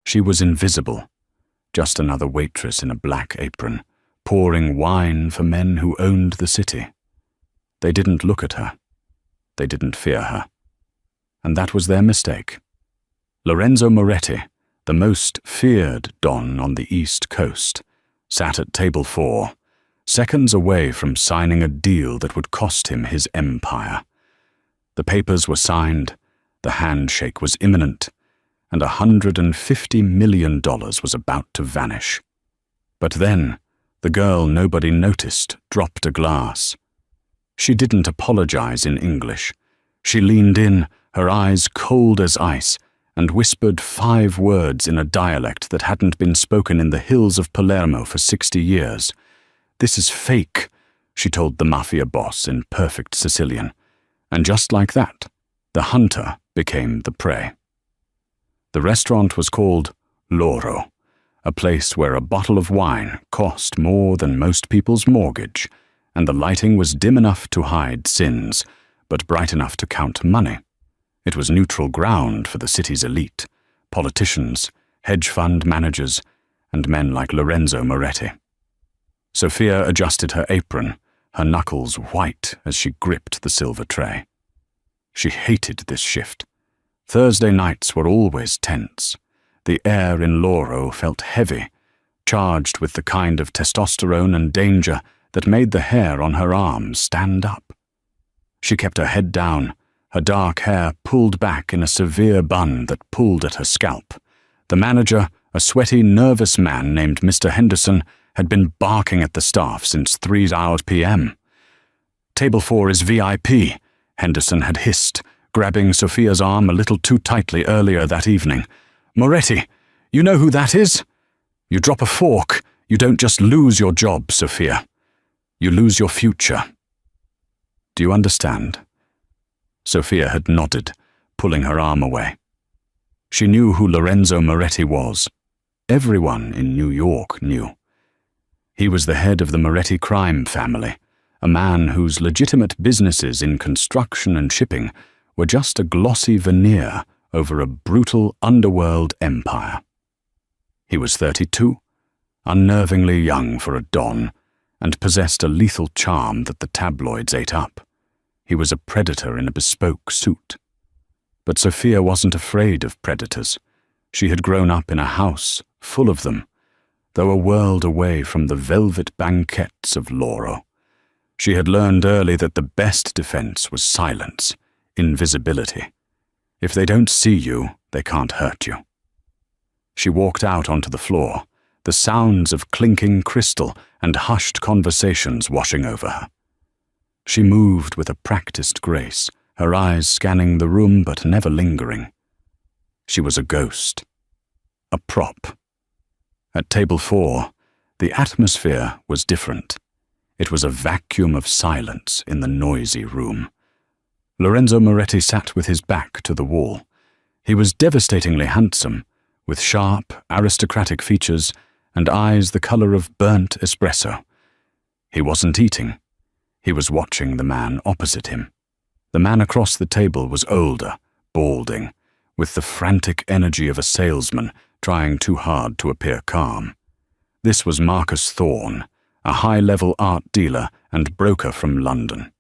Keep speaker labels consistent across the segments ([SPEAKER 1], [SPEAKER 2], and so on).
[SPEAKER 1] She was invisible, just another waitress in a black apron, pouring wine for men who owned the city. They didn't look at her. They didn't fear her. And that was their mistake. Lorenzo Moretti, the most feared Don on the East Coast, sat at table 4, seconds away from signing a deal that would cost him his empire. The papers were signed, the handshake was imminent, and $150 million was about to vanish. But then, the girl nobody noticed dropped a glass. She didn't apologize in English. She leaned in, her eyes cold as ice, and whispered 5 words in a dialect that hadn't been spoken in the hills of Palermo for 60 years. "This is fake," she told the Mafia Boss in perfect Sicilian. And just like that, the hunter became the prey. The restaurant was called Loro, a place where a bottle of wine cost more than most people's mortgage, and the lighting was dim enough to hide sins, but bright enough to count money. It was neutral ground for the city's elite, politicians, hedge fund managers, and men like Lorenzo Moretti. Sophia adjusted her apron, her knuckles white as she gripped the silver tray. She hated this shift. Thursday nights were always tense. The air in Loro felt heavy, charged with the kind of testosterone and danger that made the hair on her arms stand up. She kept her head down, her dark hair pulled back in a severe bun that pulled at her scalp. The manager, a sweaty, nervous man named Mr. Henderson, had been barking at the staff since 3 p.m. "Table 4 is VIP," Henderson had hissed, grabbing Sophia's arm a little too tightly earlier that evening. "Moretti, you know who that is? You drop a fork, you don't just lose your job, Sophia. You lose your future. Do you understand?" Sophia had nodded, pulling her arm away. She knew who Lorenzo Moretti was. Everyone in New York knew. He was the head of the Moretti crime family, a man whose legitimate businesses in construction and shipping were just a glossy veneer over a brutal underworld empire. He was 32, unnervingly young for a Don, and possessed a lethal charm that the tabloids ate up. He was a predator in a bespoke suit. But Sophia wasn't afraid of predators. She had grown up in a house full of them, though a world away from the velvet banquettes of Loro. She had learned early that the best defense was silence, invisibility. If they don't see you, they can't hurt you. She walked out onto the floor, the sounds of clinking crystal and hushed conversations washing over her. She moved with a practiced grace, her eyes scanning the room but never lingering. She was a ghost, a prop. At table 4, the atmosphere was different. It was a vacuum of silence in the noisy room. Lorenzo Moretti sat with his back to the wall. He was devastatingly handsome, with sharp, aristocratic features and eyes the color of burnt espresso. He wasn't eating. He was watching the man opposite him. The man across the table was older, balding, with the frantic energy of a salesman trying too hard to appear calm. This was Marcus Thorne, a high-level art dealer and broker from London.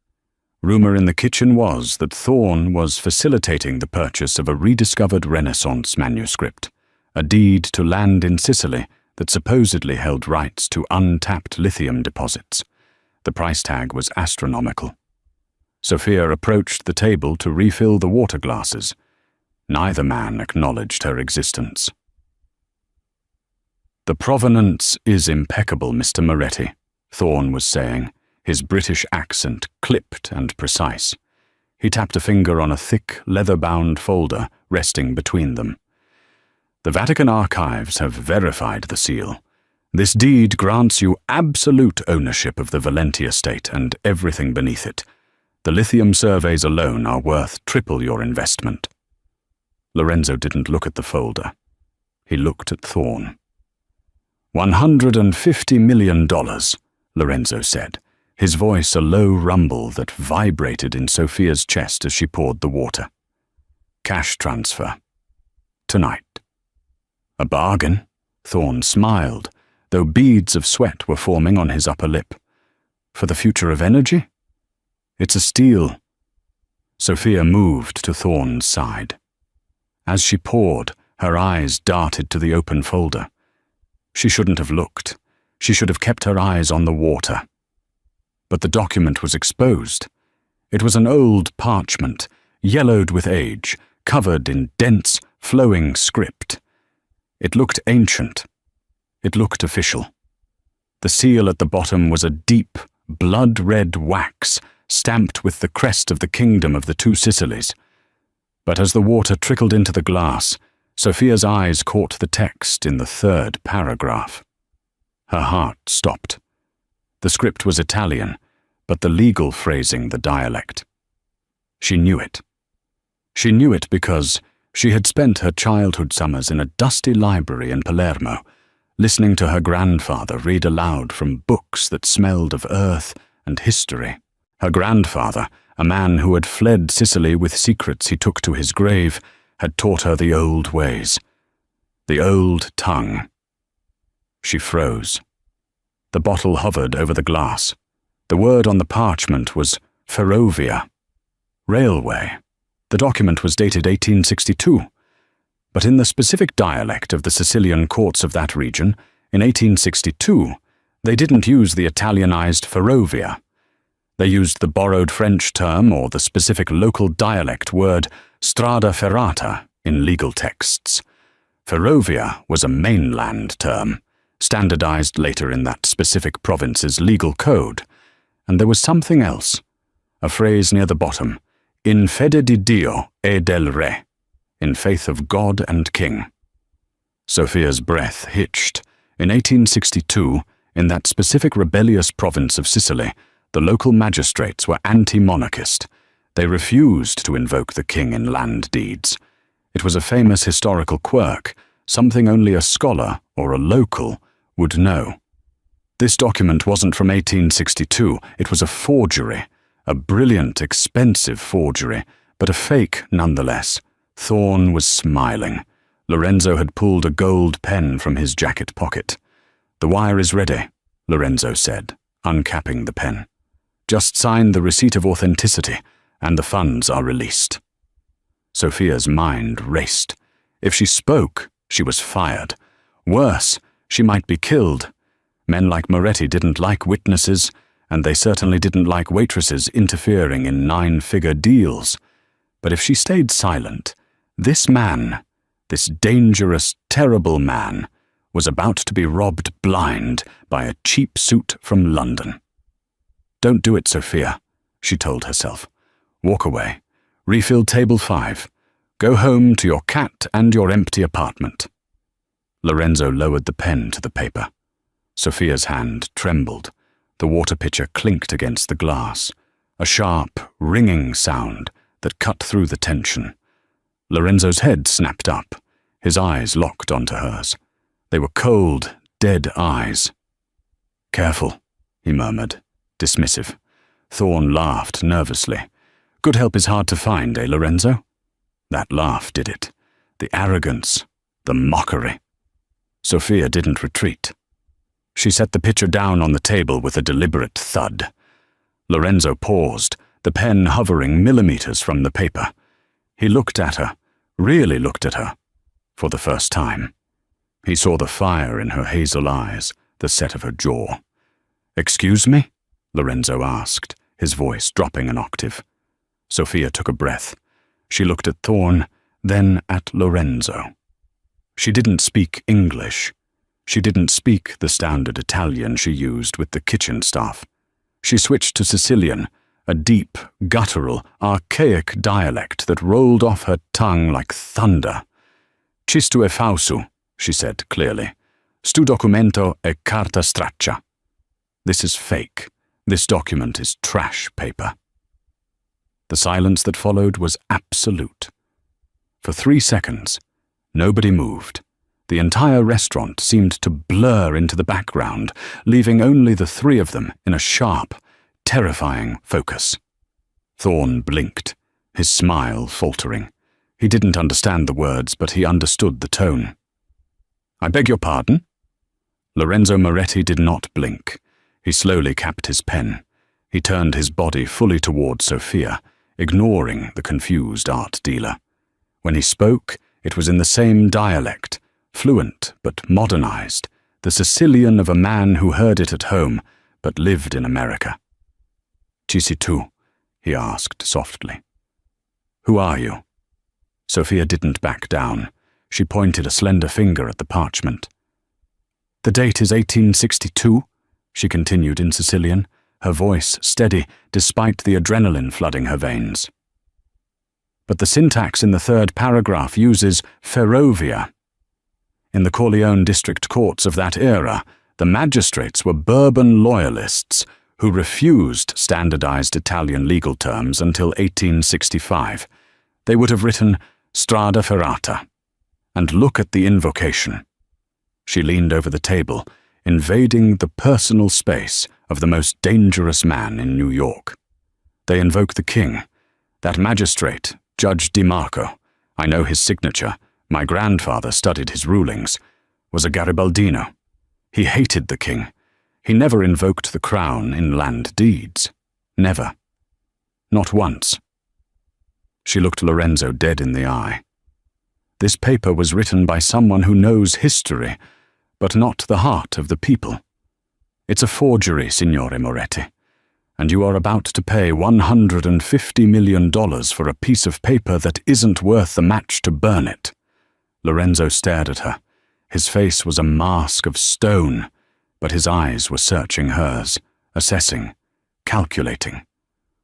[SPEAKER 1] Rumor in the kitchen was that Thorne was facilitating the purchase of a rediscovered Renaissance manuscript, a deed to land in Sicily that supposedly held rights to untapped lithium deposits. The price tag was astronomical. Sophia approached the table to refill the water glasses. Neither man acknowledged her existence. "The provenance is impeccable, Mr. Moretti," Thorne was saying, his British accent clipped and precise. He tapped a finger on a thick, leather-bound folder resting between them. "The Vatican archives have verified the seal. This deed grants you absolute ownership of the Valenti estate and everything beneath it. The lithium surveys alone are worth triple your investment." Lorenzo didn't look at the folder. He looked at Thorne. $150 million, Lorenzo said, his voice a low rumble that vibrated in Sophia's chest as she poured the water. "Cash transfer. Tonight." A bargain? Thorn smiled, though beads of sweat were forming on his upper lip. For the future of energy? It's a steal. Sophia moved to Thorn's side. As she poured, her eyes darted to the open folder. She shouldn't have looked. She should have kept her eyes on the water. But the document was exposed. It was an old parchment, yellowed with age, covered in dense, flowing script. It looked ancient. It looked official. The seal at the bottom was a deep, blood-red wax, stamped with the crest of the kingdom of the two Sicilies. But as the water trickled into the glass, Sophia's eyes caught the text in the third paragraph. Her heart stopped. The script was Italian, but the legal phrasing the dialect. She knew it. She knew it because she had spent her childhood summers in a dusty library in Palermo, listening to her grandfather read aloud from books that smelled of earth and history. Her grandfather, a man who had fled Sicily with secrets he took to his grave, had taught her the old ways, the old tongue. She froze. The bottle hovered over the glass. The word on the parchment was ferrovia, railway. The document was dated 1862. But in the specific dialect of the Sicilian courts of that region, in 1862, they didn't use the Italianized ferrovia. They used the borrowed French term or the specific local dialect word strada ferrata in legal texts. Ferrovia was a mainland term, standardized later in that specific province's legal code. And there was something else, a phrase near the bottom, in fede di Dio e del re, in faith of God and King. Sophia's breath hitched. In 1862, in that specific rebellious province of Sicily, the local magistrates were anti-monarchist. They refused to invoke the king in land deeds. It was a famous historical quirk, something only a scholar or a local would know. This document wasn't from 1862. It was a forgery, a brilliant, expensive forgery, but a fake nonetheless. Thorn was smiling. Lorenzo had pulled a gold pen from his jacket pocket. "The wire is ready," Lorenzo said, uncapping the pen. "Just sign the receipt of authenticity, and the funds are released." Sophia's mind raced. If she spoke, she was fired. Worse, she might be killed. Men like Moretti didn't like witnesses, and they certainly didn't like waitresses interfering in 9-figure deals. But if she stayed silent, this man, this dangerous, terrible man, was about to be robbed blind by a cheap suit from London. "Don't do it, Sophia," she told herself. "Walk away. Refill table 5. Go home to your cat and your empty apartment." Lorenzo lowered the pen to the paper. Sophia's hand trembled. The water pitcher clinked against the glass, a sharp, ringing sound that cut through the tension. Lorenzo's head snapped up. His eyes locked onto hers. They were cold, dead eyes. "Careful," he murmured, dismissive. Thorn laughed nervously. "Good help is hard to find, eh, Lorenzo?" That laugh did it. The arrogance, the mockery. Sophia didn't retreat. She set the pitcher down on the table with a deliberate thud. Lorenzo paused, the pen hovering millimeters from the paper. He looked at her, really looked at her, for the first time. He saw the fire in her hazel eyes, the set of her jaw. "Excuse me?" Lorenzo asked, his voice dropping an octave. Sophia took a breath. She looked at Thorn, then at Lorenzo. She didn't speak English. She didn't speak the standard Italian she used with the kitchen staff. She switched to Sicilian, a deep, guttural, archaic dialect that rolled off her tongue like thunder. "Cistu è falso," she said clearly. "Stu documento è carta straccia." This is fake. This document is trash paper. The silence that followed was absolute. For 3 seconds, nobody moved. The entire restaurant seemed to blur into the background, leaving only the 3 of them in a sharp, terrifying focus. Thorn blinked, his smile faltering. He didn't understand the words, but he understood the tone. I beg your pardon? Lorenzo Moretti did not blink. He slowly capped his pen. He turned his body fully toward Sophia, ignoring the confused art dealer. When he spoke, it was in the same dialect, fluent but modernized, the Sicilian of a man who heard it at home but lived in America. Ci sei tu? He asked softly. Who are you? Sophia didn't back down. She pointed a slender finger at the parchment. The date is 1862, she continued in Sicilian, her voice steady despite the adrenaline flooding her veins. But the syntax in the third paragraph uses ferrovia. In the Corleone district courts of that era, the magistrates were Bourbon loyalists who refused standardized Italian legal terms until 1865. They would have written strada ferrata. And look at the invocation. She leaned over the table, invading the personal space of the most dangerous man in New York. They invoke the king, that magistrate, Judge DiMarco. I know his signature. My grandfather studied his rulings. Was a Garibaldino. He hated the king. He never invoked the crown in land deeds. Never. Not once. She looked Lorenzo dead in the eye. This paper was written by someone who knows history, but not the heart of the people. It's a forgery, Signore Moretti, and you are about to pay $150 million for a piece of paper that isn't worth the match to burn it. Lorenzo stared at her. His face was a mask of stone, but his eyes were searching hers, assessing, calculating.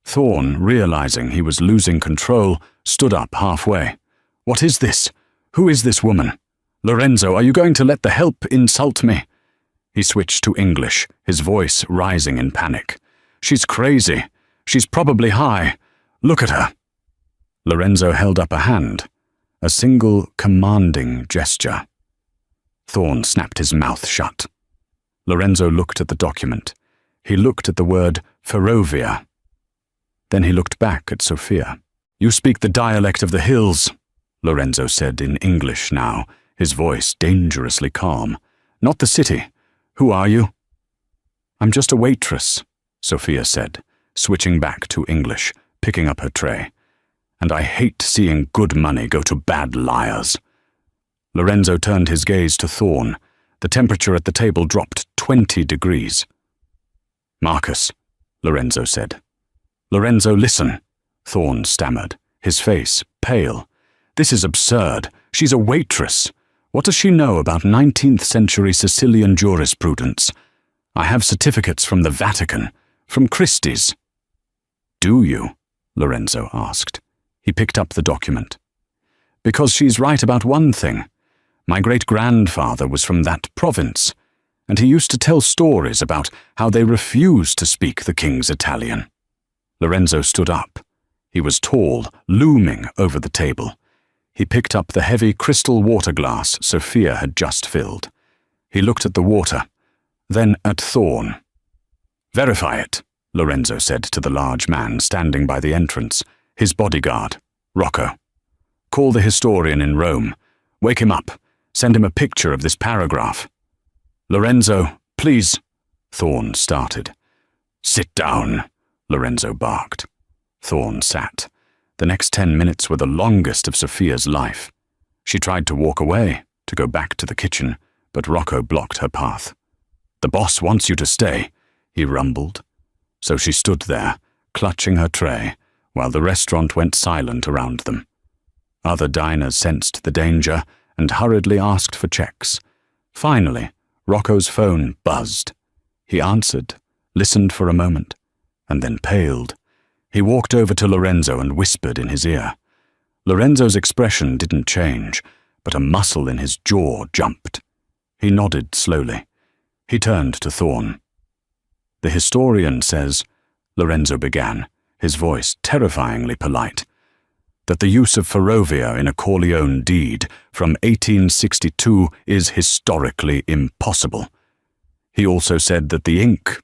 [SPEAKER 1] Thorne, realizing he was losing control, stood up halfway. What is this? Who is this woman? Lorenzo, are you going to let the help insult me? He switched to English, his voice rising in panic. She's crazy. She's probably high. Look at her. Lorenzo held up a hand, a single commanding gesture. Thorne snapped his mouth shut. Lorenzo looked at the document. He looked at the word ferrovia. Then he looked back at Sophia. You speak the dialect of the hills, Lorenzo said in English now, his voice dangerously calm. Not the city. Who are you? I'm just a waitress, Sophia said, switching back to English, picking up her tray. And I hate seeing good money go to bad liars. Lorenzo turned his gaze to Thorne. The temperature at the table dropped 20 degrees. Marcus, Lorenzo said. Lorenzo, listen, Thorne stammered, his face pale. This is absurd. She's a waitress. What does she know about 19th century Sicilian jurisprudence? I have certificates from the Vatican, from Christie's. Do you? Lorenzo asked. He picked up the document. Because she's right about one thing. My great-grandfather was from that province, and he used to tell stories about how they refused to speak the king's Italian. Lorenzo stood up. He was tall, looming over the table. He picked up the heavy crystal water glass Sophia had just filled. He looked at the water, then at Thorne. Verify it, Lorenzo said to the large man standing by the entrance, his bodyguard, Rocco. Call the historian in Rome. Wake him up. Send him a picture of this paragraph. Lorenzo, please, Thorne started. Sit down, Lorenzo barked. Thorne sat. The next 10 minutes were the longest of Sophia's life. She tried to walk away, to go back to the kitchen, but Rocco blocked her path. The boss wants you to stay, he rumbled. So she stood there, clutching her tray, while the restaurant went silent around them. Other diners sensed the danger and hurriedly asked for checks. Finally, Rocco's phone buzzed. He answered, listened for a moment, and then paled. He walked over to Lorenzo and whispered in his ear. Lorenzo's expression didn't change, but a muscle in his jaw jumped. He nodded slowly. He turned to Thorne. The historian says, Lorenzo began, his voice terrifyingly polite, that the use of ferrovia in a Corleone deed from 1862 is historically impossible. He also said that the ink,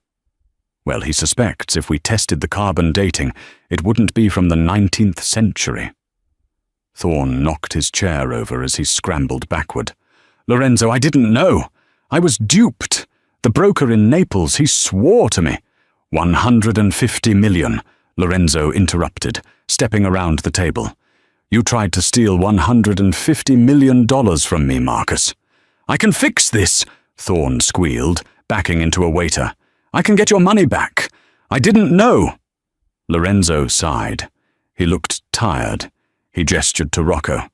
[SPEAKER 1] well, he suspects if we tested the carbon dating, it wouldn't be from the 19th century. Thorne knocked his chair over as he scrambled backward. Lorenzo, I didn't know. I was duped. The broker in Naples, he swore to me. 150 million, Lorenzo interrupted, stepping around the table. You tried to steal $150 million from me, Marcus. I can fix this, Thorne squealed, backing into a waiter. I can get your money back. I didn't know. Lorenzo sighed. He looked tired. He gestured to Rocco.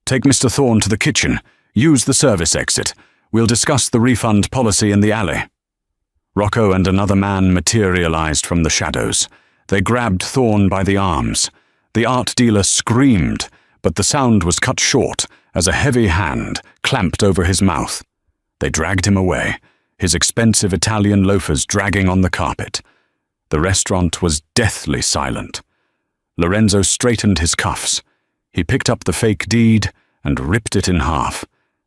[SPEAKER 1] Take Mr. Thorne to the kitchen. Use the service exit. We'll discuss the refund policy in the alley. Rocco and another man materialized from the shadows. They grabbed Thorne by the arms. The art dealer screamed, but the sound was cut short as a heavy hand clamped over his mouth. They dragged him away, his expensive Italian loafers dragging on the carpet. The restaurant was deathly silent. Lorenzo straightened his cuffs. He picked up the fake deed and ripped it in half,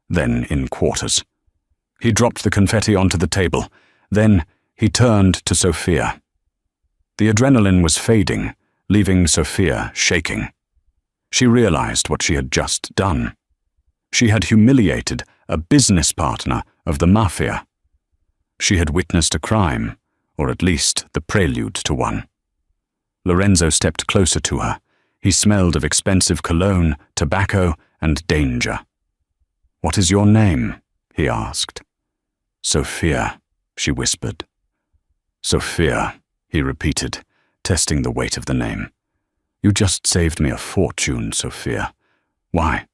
[SPEAKER 1] then in quarters. He dropped the confetti onto the table. Then he turned to Sophia. The adrenaline was fading, leaving Sophia shaking. She realized what she had just done. She had humiliated a business partner of the Mafia. She had witnessed a crime, or at least the prelude to one. Lorenzo stepped closer to her. He smelled of expensive cologne, tobacco, and danger. "What is your name?" he asked. "Sophia," she whispered. "Sophia," he repeated, testing the weight of the name. "You just saved me a fortune, Sophia. Why?"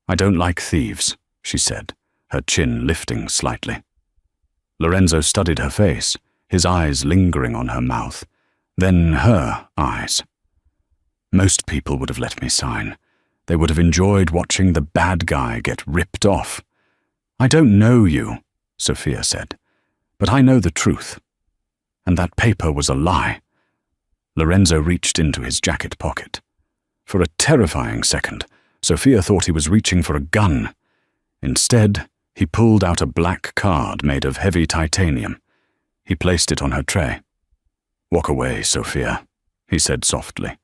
[SPEAKER 1] "I don't like thieves," she said, her chin lifting slightly. Lorenzo studied her face, his eyes lingering on her mouth, then her eyes. "Most people would have let me sign. They would have enjoyed watching the bad guy get ripped off." "I don't know you," Sophia said, "but I know the truth. And that paper was a lie." Lorenzo reached into his jacket pocket. For a terrifying second, Sophia thought he was reaching for a gun. Instead, he pulled out a black card made of heavy titanium. He placed it on her tray. "Walk away, Sophia," he said softly.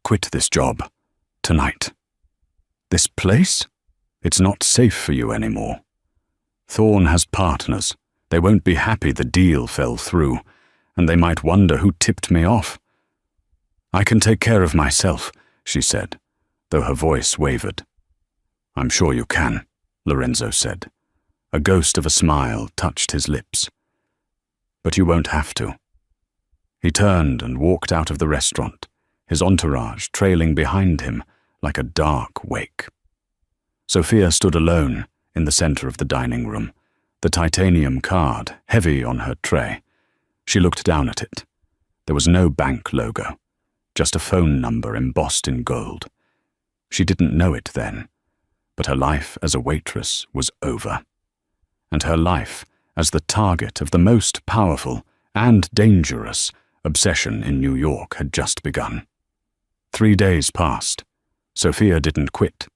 [SPEAKER 1] "Quit this job. Tonight." "This place? It's not safe for you anymore. Thorne has partners. They won't be happy the deal fell through, and they might wonder who tipped me off." "I can take care of myself," she said, though her voice wavered. "I'm sure you can," Lorenzo said. A ghost of a smile touched his lips. "But you won't have to." He turned and walked out of the restaurant, his entourage trailing behind him like a dark wake. Sophia stood alone in the center of the dining room, the titanium card heavy on her tray. She looked down at it. There was no bank logo, just a phone number embossed in gold. She didn't know it then, but her life as a waitress was over. And her life as the target of the most powerful and dangerous obsession in New York had just begun. 3 days passed. Sophia didn't quit.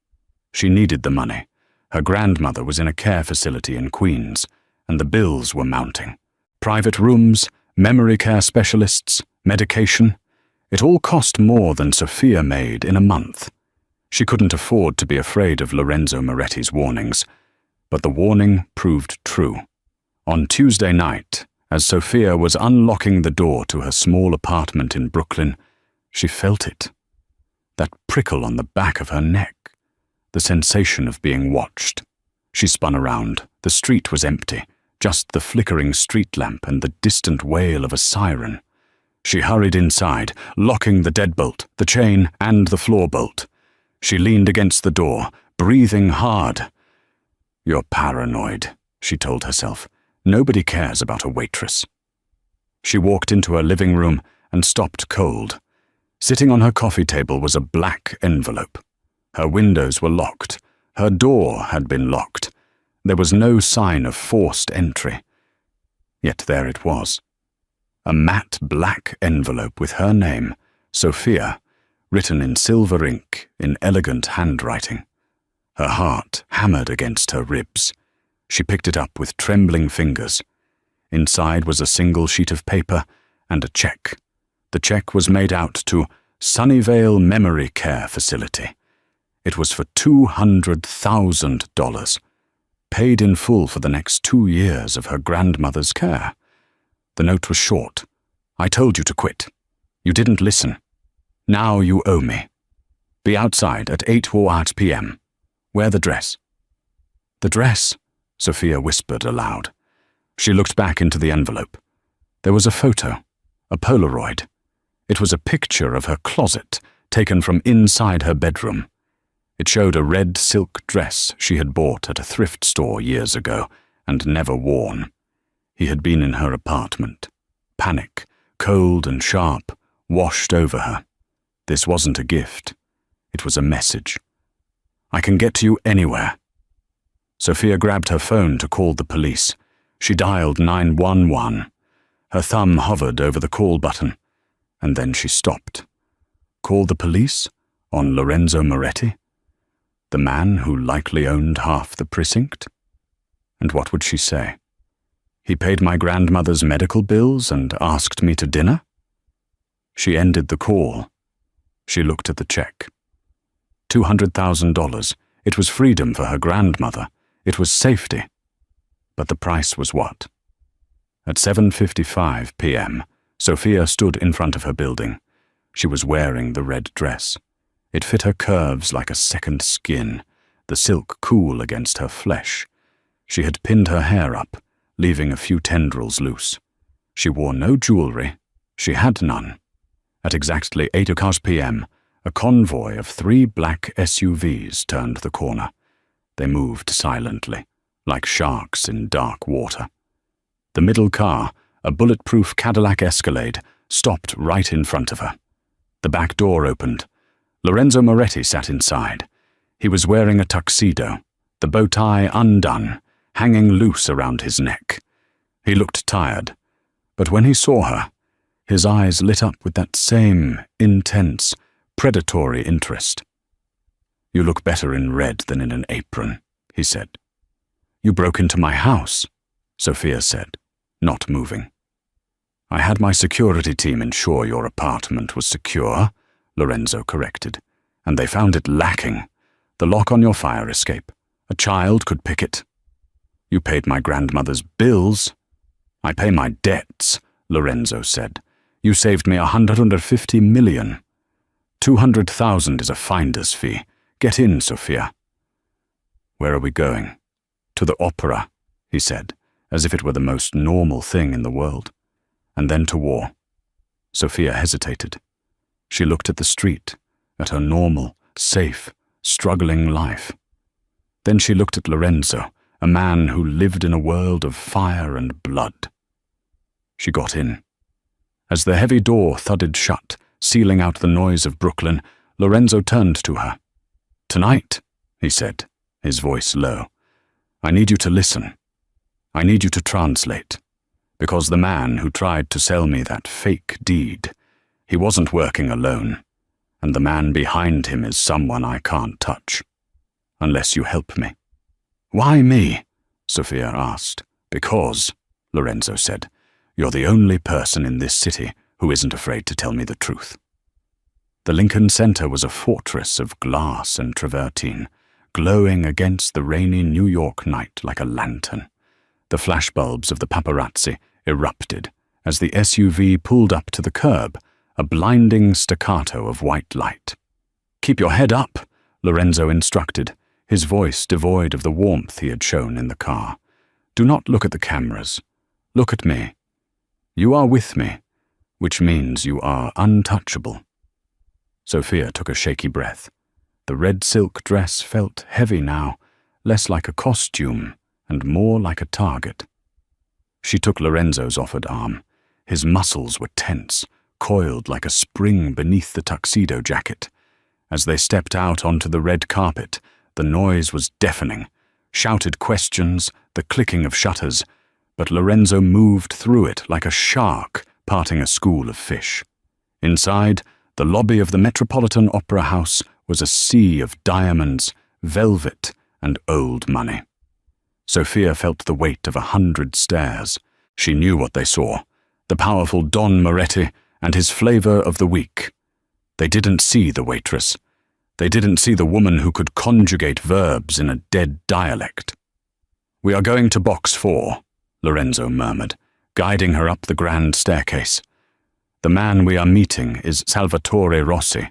[SPEAKER 1] She needed the money. Her grandmother was in a care facility in Queens, and the bills were mounting. Private rooms, memory care specialists, medication. It all cost more than Sophia made in a month. She couldn't afford to be afraid of Lorenzo Moretti's warnings, but the warning proved true. On Tuesday night, as Sophia was unlocking the door to her small apartment in Brooklyn, she felt it. That prickle on the back of her neck, the sensation of being watched. She spun around. The street was empty, just the flickering street lamp and the distant wail of a siren. She hurried inside, locking the deadbolt, the chain, and the floor bolt. She leaned against the door, breathing hard. "You're paranoid," she told herself. "Nobody cares about a waitress." She walked into her living room and stopped cold. Sitting on her coffee table was a black envelope. Her windows were locked. Her door had been locked. There was no sign of forced entry. Yet there it was. A matte black envelope with her name, Sophia, written in silver ink in elegant handwriting. Her heart hammered against her ribs. She picked it up with trembling fingers. Inside was a single sheet of paper and a check. The check was made out to Sunnyvale Memory Care Facility. It was for $200,000. paid in full for the next 2 years of her grandmother's care. The note was short. I told you to quit. You didn't listen. Now you owe me. Be outside at 8:08 p.m. Wear the dress. The dress, Sophia whispered aloud. She looked back into the envelope. There was a photo, a Polaroid. It was a picture of her closet, taken from inside her bedroom. It showed a red silk dress she had bought at a thrift store years ago and never worn. He had been in her apartment. Panic, cold and sharp, washed over her. This wasn't a gift. It was a message. I can get to you anywhere. Sophia grabbed her phone to call the police. She dialed 911. Her thumb hovered over the call button, and then she stopped. Call the police? On Lorenzo Moretti? The man who likely owned half the precinct? And what would she say? He paid my grandmother's medical bills and asked me to dinner? She ended the call. She looked at the check. $200,000. It was freedom for her grandmother. It was safety. But the price was what? At 7:55 p.m., Sophia stood in front of her building. She was wearing the red dress. It fit her curves like a second skin, the silk cool against her flesh. She had pinned her hair up, leaving a few tendrils loose. She wore no jewelry. She had none. At exactly 8:00 p.m., a convoy of 3 black SUVs turned the corner. They moved silently, like sharks in dark water. The middle car, a bulletproof Cadillac Escalade, stopped right in front of her. The back door opened. Lorenzo Moretti sat inside. He was wearing a tuxedo, the bow tie undone, hanging loose around his neck. He looked tired, but when he saw her, his eyes lit up with that same intense, predatory interest. You look better in red than in an apron, he said. You broke into my house, Sophia said, not moving. I had my security team ensure your apartment was secure, Lorenzo corrected, and they found it lacking. The lock on your fire escape. A child could pick it. You paid my grandmother's bills. I pay my debts, Lorenzo said. You saved me $150 million. $200,000 is a finder's fee. Get in, Sophia. Where are we going? To the opera, he said, as if it were the most normal thing in the world. And then to war. Sophia hesitated. She looked at the street, at her normal, safe, struggling life. Then she looked at Lorenzo, a man who lived in a world of fire and blood. She got in. As the heavy door thudded shut, sealing out the noise of Brooklyn, Lorenzo turned to her. Tonight, he said, his voice low, I need you to listen. I need you to translate. Because the man who tried to sell me that fake deed, he wasn't working alone, and the man behind him is someone I can't touch. Unless you help me. Why me? Sophia asked. Because, Lorenzo said, you're the only person in this city who isn't afraid to tell me the truth. The Lincoln Center was a fortress of glass and travertine, glowing against the rainy New York night like a lantern. The flashbulbs of the paparazzi erupted as the SUV pulled up to the curb, a blinding staccato of white light. Keep your head up, Lorenzo instructed, his voice devoid of the warmth he had shown in the car. Do not look at the cameras. Look at me. You are with me, which means you are untouchable. Sophia took a shaky breath. The red silk dress felt heavy now, less like a costume and more like a target. She took Lorenzo's offered arm. His muscles were tense, coiled like a spring beneath the tuxedo jacket. As they stepped out onto the red carpet, the noise was deafening. Shouted questions, the clicking of shutters, but Lorenzo moved through it like a shark parting a school of fish. Inside, the lobby of the Metropolitan Opera House was a sea of diamonds, velvet, and old money. Sophia felt the weight of 100 stares. She knew what they saw, the powerful Don Moretti and his flavor of the week. They didn't see the waitress. They didn't see the woman who could conjugate verbs in a dead dialect. "We are going to box 4, Lorenzo murmured, guiding her up the grand staircase. "The man we are meeting is Salvatore Rossi.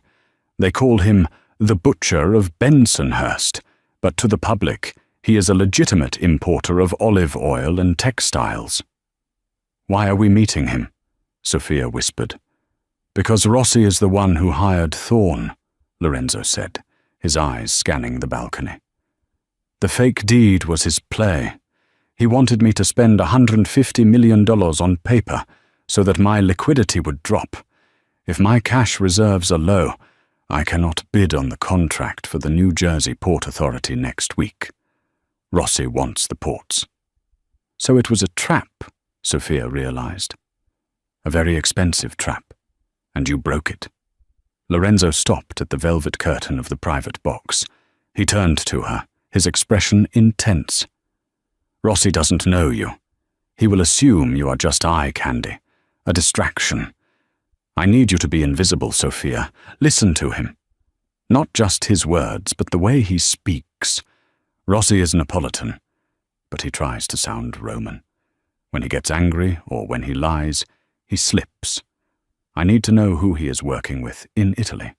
[SPEAKER 1] They call him the Butcher of Bensonhurst, but to the public, he is a legitimate importer of olive oil and textiles." "Why are we meeting him?" Sophia whispered. "Because Rossi is the one who hired Thorne," Lorenzo said, his eyes scanning the balcony. "The fake deed was his play. He wanted me to spend $150 million on paper so that my liquidity would drop. If my cash reserves are low, I cannot bid on the contract for the New Jersey Port Authority next week. Rossi wants the ports." "So it was a trap," Sophia realized. "A very expensive trap, and you broke it." Lorenzo stopped at the velvet curtain of the private box. He turned to her, his expression intense. "Rossi doesn't know you. He will assume you are just eye candy, a distraction. I need you to be invisible, Sophia. Listen to him. Not just his words, but the way he speaks. Rossi is Neapolitan, but he tries to sound Roman. When he gets angry or when he lies, he slips. I need to know who he is working with in Italy.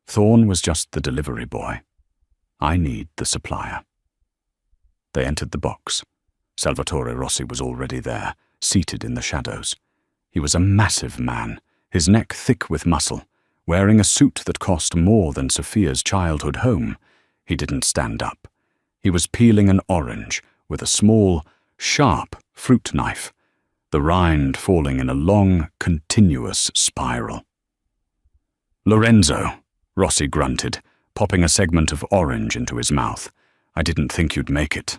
[SPEAKER 1] Thorne was just the delivery boy. I need the supplier." They entered the box. Salvatore Rossi was already there, seated in the shadows. He was a massive man, his neck thick with muscle, wearing a suit that cost more than Sophia's childhood home. He didn't stand up. He was peeling an orange with a small, sharp fruit knife, the rind falling in a long, continuous spiral. "Lorenzo," Rossi grunted, popping a segment of orange into his mouth. "I didn't think you'd make it.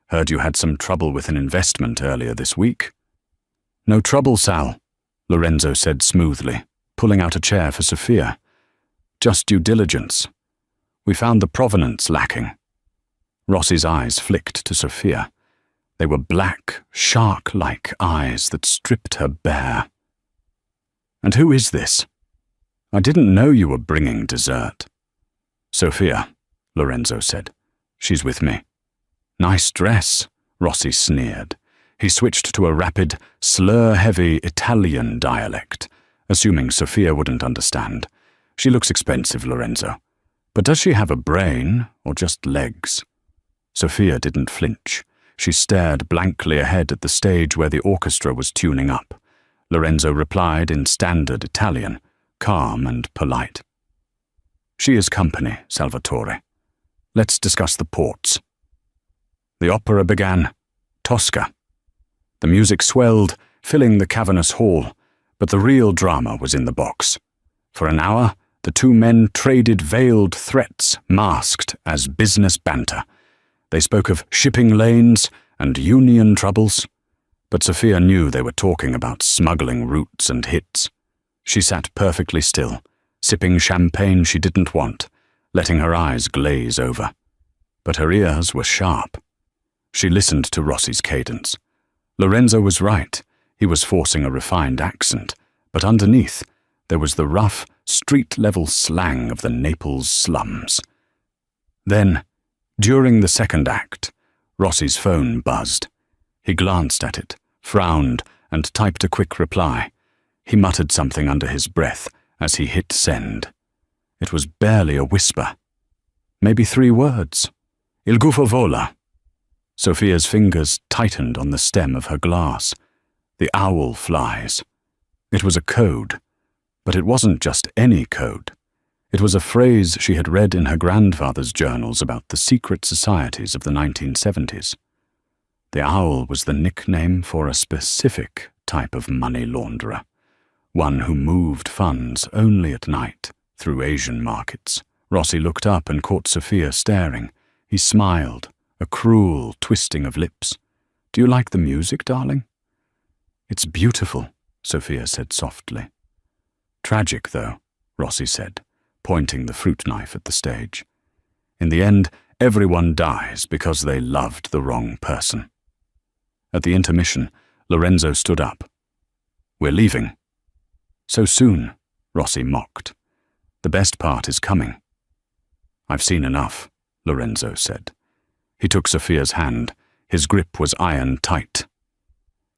[SPEAKER 1] Heard you had some trouble with an investment earlier this week." "No trouble, Sal," Lorenzo said smoothly, pulling out a chair for Sophia. "Just due diligence. We found the provenance lacking." Rossi's eyes flicked to Sophia. They were black, shark-like eyes that stripped her bare. "And who is this? I didn't know you were bringing dessert." "Sophia," Lorenzo said. "She's with me." "Nice dress," Rossi sneered. He switched to a rapid, slur-heavy Italian dialect, assuming Sophia wouldn't understand. "She looks expensive, Lorenzo. But does she have a brain, or just legs?" Sophia didn't flinch. She stared blankly ahead at the stage where the orchestra was tuning up. Lorenzo replied in standard Italian, calm and polite. "She is company, Salvatore. Let's discuss the ports." The opera began, Tosca. The music swelled, filling the cavernous hall, but the real drama was in the box. For an hour, the two men traded veiled threats masked as business banter. They spoke of shipping lanes and union troubles, but Sophia knew they were talking about smuggling routes and hits. She sat perfectly still, sipping champagne she didn't want, letting her eyes glaze over. But her ears were sharp. She listened to Rossi's cadence. Lorenzo was right. He was forcing a refined accent, but underneath, there was the rough, street-level slang of the Naples slums. Then, during the second act, Rossi's phone buzzed. He glanced at it, frowned, and typed a quick reply. He muttered something under his breath as he hit send. It was barely a whisper. Maybe 3 words. Il gufo vola. Sophia's fingers tightened on the stem of her glass. The owl flies. It was a code, but it wasn't just any code. It was a phrase she had read in her grandfather's journals about the secret societies of the 1970s. The owl was the nickname for a specific type of money launderer, one who moved funds only at night through Asian markets. Rossi looked up and caught Sophia staring. He smiled, a cruel twisting of lips. "Do you like the music, darling?" "It's beautiful," Sophia said softly. "Tragic, though," Rossi said, pointing the fruit knife at the stage. "In the end, everyone dies because they loved the wrong person." At the intermission, Lorenzo stood up. "We're leaving." "So soon," Rossi mocked. "The best part is coming." "I've seen enough," Lorenzo said. He took Sophia's hand, His grip was iron tight.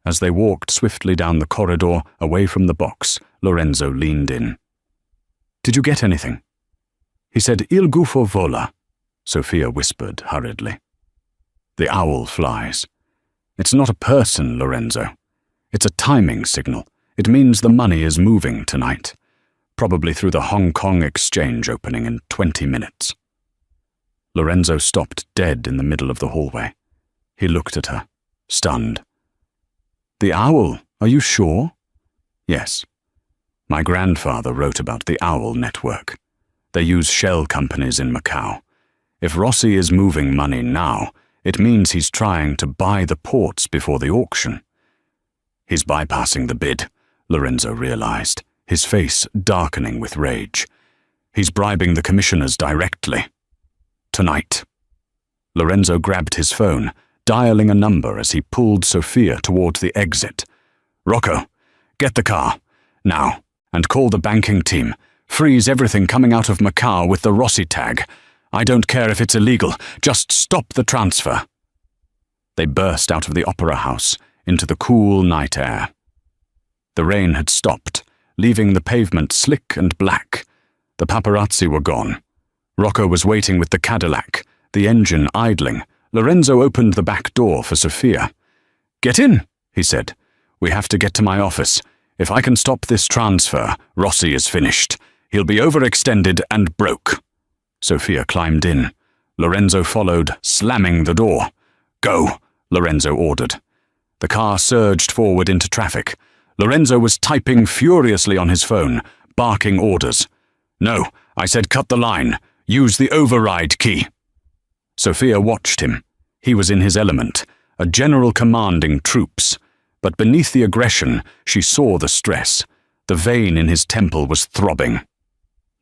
[SPEAKER 1] As they walked swiftly down the corridor, away from the box, Lorenzo leaned in. "Did you get anything?" He said, "Il gufo vola," Sophia whispered hurriedly. "The owl flies. It's not a person, Lorenzo. It's a timing signal. It means the money is moving tonight, probably through the Hong Kong exchange opening in 20 minutes. Lorenzo stopped dead in the middle of the hallway. He looked at her, stunned. "The owl, are you sure?" "Yes. My grandfather wrote about the Owl Network. They use shell companies in Macau. If Rossi is moving money now, it means he's trying to buy the ports before the auction." "He's bypassing the bid," Lorenzo realized, his face darkening with rage. "He's bribing the commissioners directly. Tonight." Lorenzo grabbed his phone, dialing a number as he pulled Sophia towards the exit. "Rocco, get the car, now, and call the banking team. Freeze everything coming out of Macau with the Rossi tag. I don't care if it's illegal, just stop the transfer." They burst out of the opera house into the cool night air. The rain had stopped, leaving the pavement slick and black. The paparazzi were gone. Rocco was waiting with the Cadillac, the engine idling. Lorenzo opened the back door for Sophia. "Get in," he said. "We have to get to my office. If I can stop this transfer, Rossi is finished. He'll be overextended and broke." Sophia climbed in. Lorenzo followed, slamming the door. "Go," Lorenzo ordered. The car surged forward into traffic. Lorenzo was typing furiously on his phone, barking orders. "No, I said cut the line. Use the override key." Sophia watched him. He was in his element, a general commanding troops. But beneath the aggression, she saw the stress. The vein in his temple was throbbing.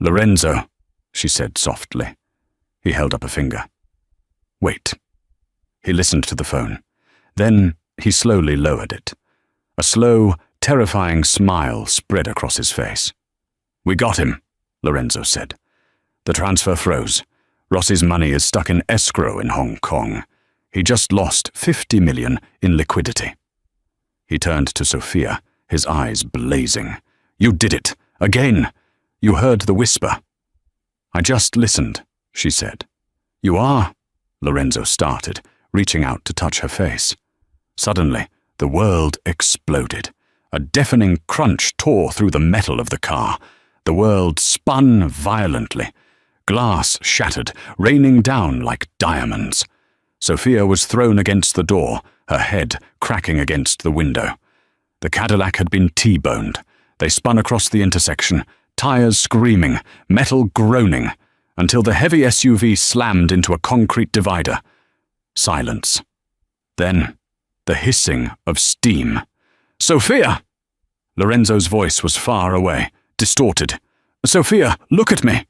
[SPEAKER 1] "Lorenzo," she said softly. He held up a finger. "Wait." He listened to the phone. Then he slowly lowered it. A slow, terrifying smile spread across his face. "We got him," Lorenzo said. "The transfer froze. Rossi's money is stuck in escrow in Hong Kong. He just lost 50 million in liquidity." He turned to Sophia, his eyes blazing. "You did it! Again! You heard the whisper." "I just listened," she said. "You are?" Lorenzo started, reaching out to touch her face. Suddenly, the world exploded. A deafening crunch tore through the metal of the car. The world spun violently. Glass shattered, raining down like diamonds. Sophia was thrown against the door, her head cracking against the window. The Cadillac had been T-boned. They spun across the intersection, tires screaming, metal groaning, until the heavy SUV slammed into a concrete divider. Silence. Then, the hissing of steam. "Sophia!" Lorenzo's voice was far away, distorted. "Sophia, look at me!"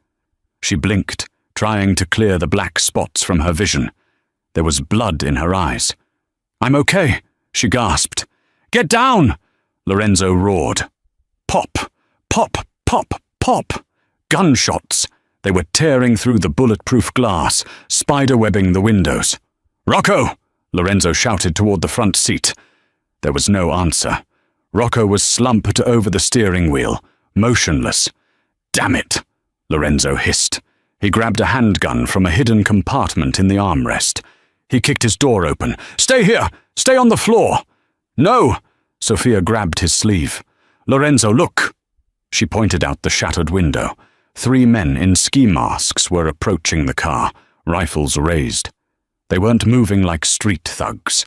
[SPEAKER 1] She blinked, trying to clear the black spots from her vision. There was blood in her eyes. "I'm okay," she gasped. "Get down!" Lorenzo roared. Pop! Pop! Pop! Pop! Gunshots. They were tearing through the bulletproof glass, spiderwebbing the windows. "Rocco!" Lorenzo shouted toward the front seat. There was no answer. Rocco was slumped over the steering wheel, motionless. "Damn it!" Lorenzo hissed. He grabbed a handgun from a hidden compartment in the armrest. He kicked his door open. "Stay here! Stay on the floor!" "No!" Sophia grabbed his sleeve. "Lorenzo, look!" She pointed out the shattered window. 3 men in ski masks were approaching the car, rifles raised. They weren't moving like street thugs.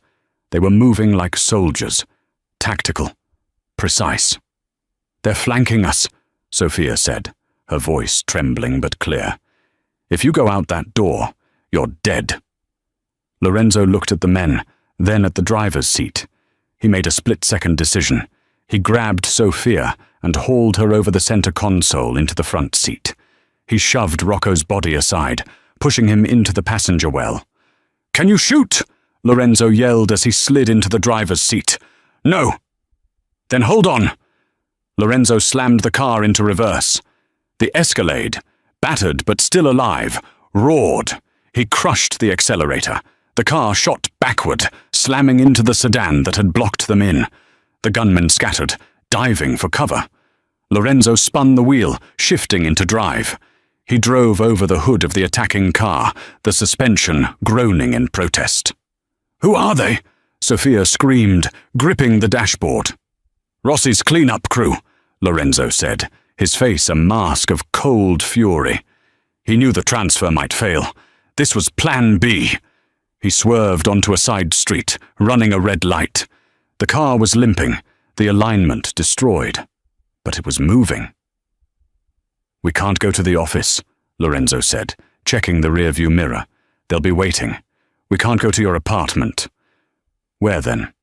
[SPEAKER 1] They were moving like soldiers. Tactical. Precise. "They're flanking us," Sophia said, her voice trembling but clear. "If you go out that door, you're dead." Lorenzo looked at the men, then at the driver's seat. He made a split-second decision. He grabbed Sophia and hauled her over the center console into the front seat. He shoved Rocco's body aside, pushing him into the passenger well. "Can you shoot?" Lorenzo yelled as he slid into the driver's seat. "No." "Then hold on." Lorenzo slammed the car into reverse. The Escalade, battered but still alive, roared. He crushed the accelerator. The car shot backward, slamming into the sedan that had blocked them in. The gunmen scattered, diving for cover. Lorenzo spun the wheel, shifting into drive. He drove over the hood of the attacking car, the suspension groaning in protest. "Who are they?" Sophia screamed, gripping the dashboard. "Rossi's cleanup crew," Lorenzo said, his face a mask of cold fury. He knew the transfer might fail. This was Plan B. He swerved onto a side street, running a red light. The car was limping, the alignment destroyed. But it was moving. "We can't go to the office," Lorenzo said, checking the rearview mirror. "They'll be waiting. We can't go to your apartment." "Where then?"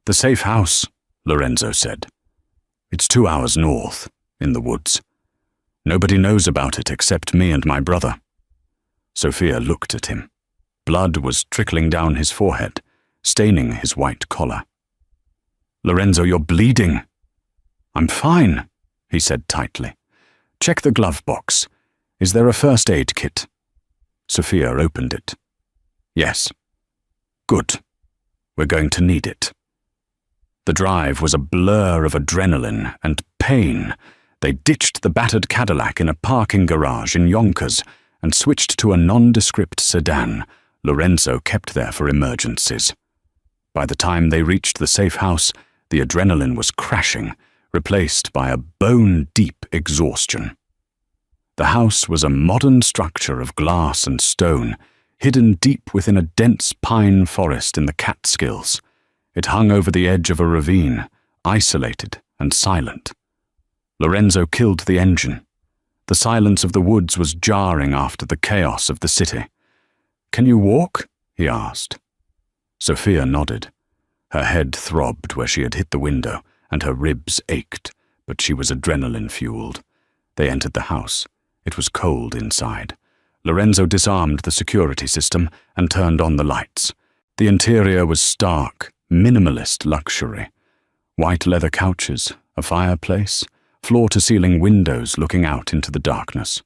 [SPEAKER 1] "The safe house," Lorenzo said. "It's 2 hours north, in the woods. Nobody knows about it except me and my brother." Sophia looked at him. Blood was trickling down his forehead, staining his white collar. "Lorenzo, you're bleeding." "I'm fine," he said tightly. "Check the glove box. Is there a first aid kit?" Sophia opened it. "Yes." "Good. We're going to need it." The drive was a blur of adrenaline and pain. They ditched the battered Cadillac in a parking garage in Yonkers and switched to a nondescript sedan Lorenzo kept there for emergencies. By the time they reached the safe house, the adrenaline was crashing, replaced by a bone-deep exhaustion. The house was a modern structure of glass and stone, hidden deep within a dense pine forest in the Catskills. It hung over the edge of a ravine, isolated and silent. Lorenzo killed the engine. The silence of the woods was jarring after the chaos of the city. "Can you walk?" he asked. Sophia nodded. Her head throbbed where she had hit the window, and her ribs ached, but she was adrenaline-fueled. They entered the house. It was cold inside. Lorenzo disarmed the security system and turned on the lights. The interior was stark, minimalist luxury. White leather couches, a fireplace, floor-to-ceiling windows looking out into the darkness.